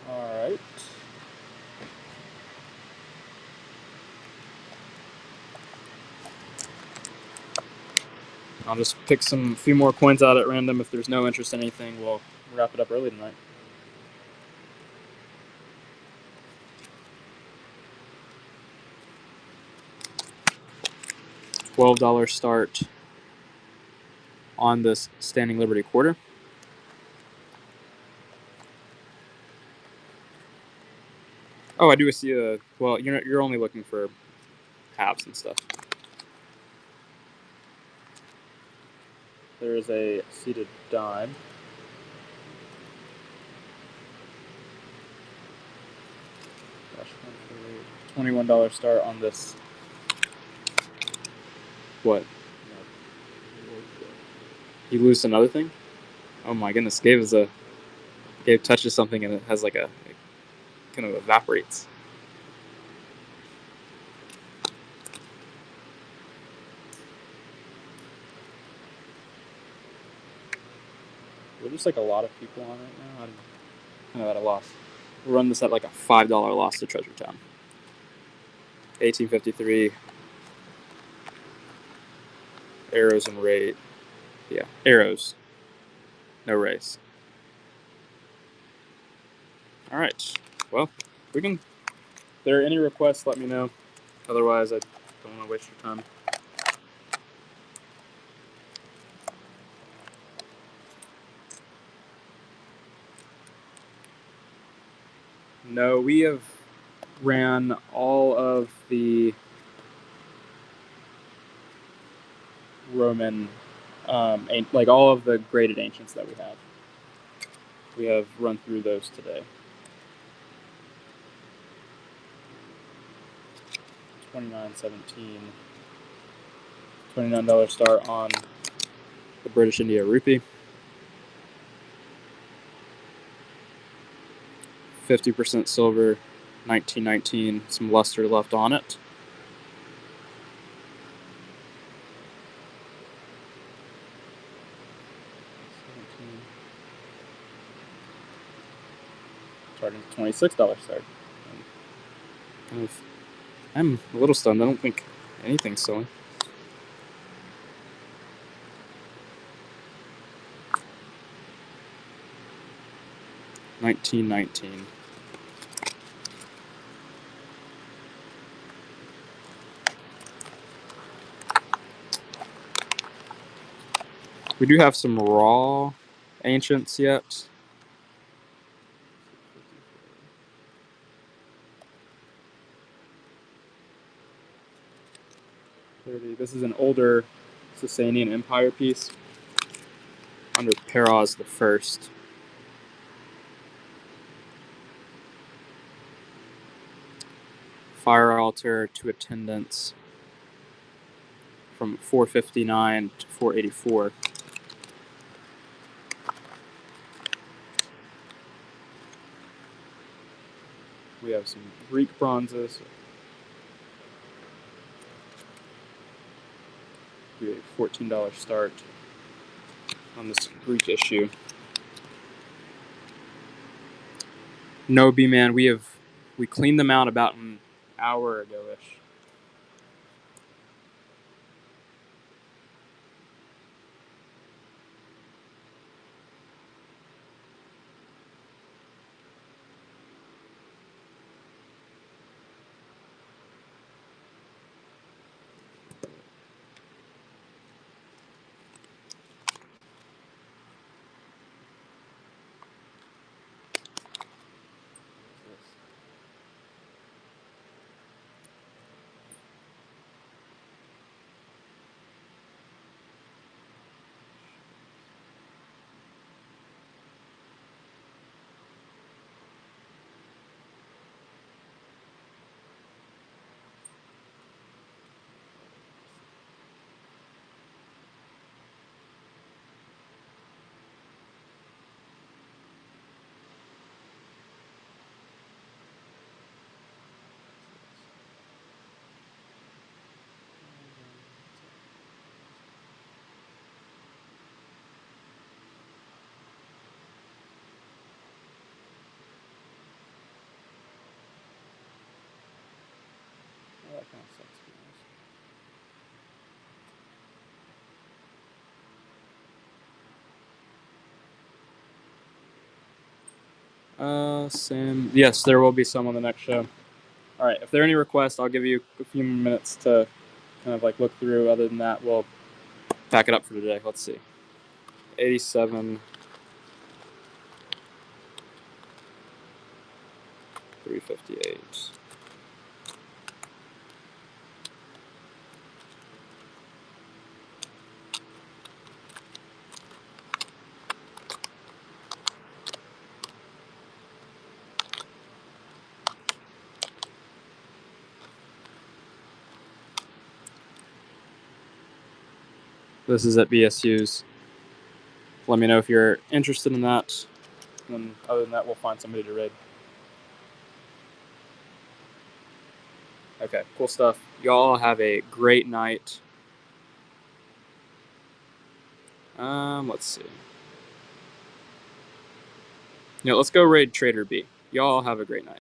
Alright. I'll just pick a few more coins out at random. If there's no interest in anything, we'll wrap it up early tonight. $12 start. on this Standing Liberty quarter. Oh, I do see a. Well, you're only looking for halves and stuff. There is a seated dime. Gosh, $21 start on this. What? You lose another thing? Oh my goodness! Gabe touches something and it has like it kind of evaporates. We're just like a lot of people on right now. I'm kind of at a loss. We'll run this at like a $5 loss to Treasure Town. 1853. Arrows and rate. Yeah, arrows. No race. All right. Well, we can. If there are any requests, let me know. Otherwise, I don't want to waste your time. No, we have ran all of the Roman, like all of the graded ancients that we have. We have run through those today. $29.17. $29 start on the British India rupee. 50% silver, 1919. Some luster left on it. Starting at $26 start. I'm a little stunned. I don't think anything's selling. $19.19. We do have some raw ancients yet. This is an older Sasanian Empire piece under Peroz the First. Fire altar to attendants from 459 to 484. We have some Greek bronzes. We have a $14 start on this Greek issue. No, B-Man, we cleaned them out about an hour ago-ish. That kind of sucks. Sam. Yes, there will be some on the next show. All right. If there are any requests, I'll give you a few minutes to kind of like look through. Other than that, we'll pack it up for today. Let's see. 87, 358. This is at BSU's. Let me know if you're interested in that. And other than that, we'll find somebody to raid. Okay, cool stuff. Y'all have a great night. Let's see. Let's go raid Trader B. Y'all have a great night.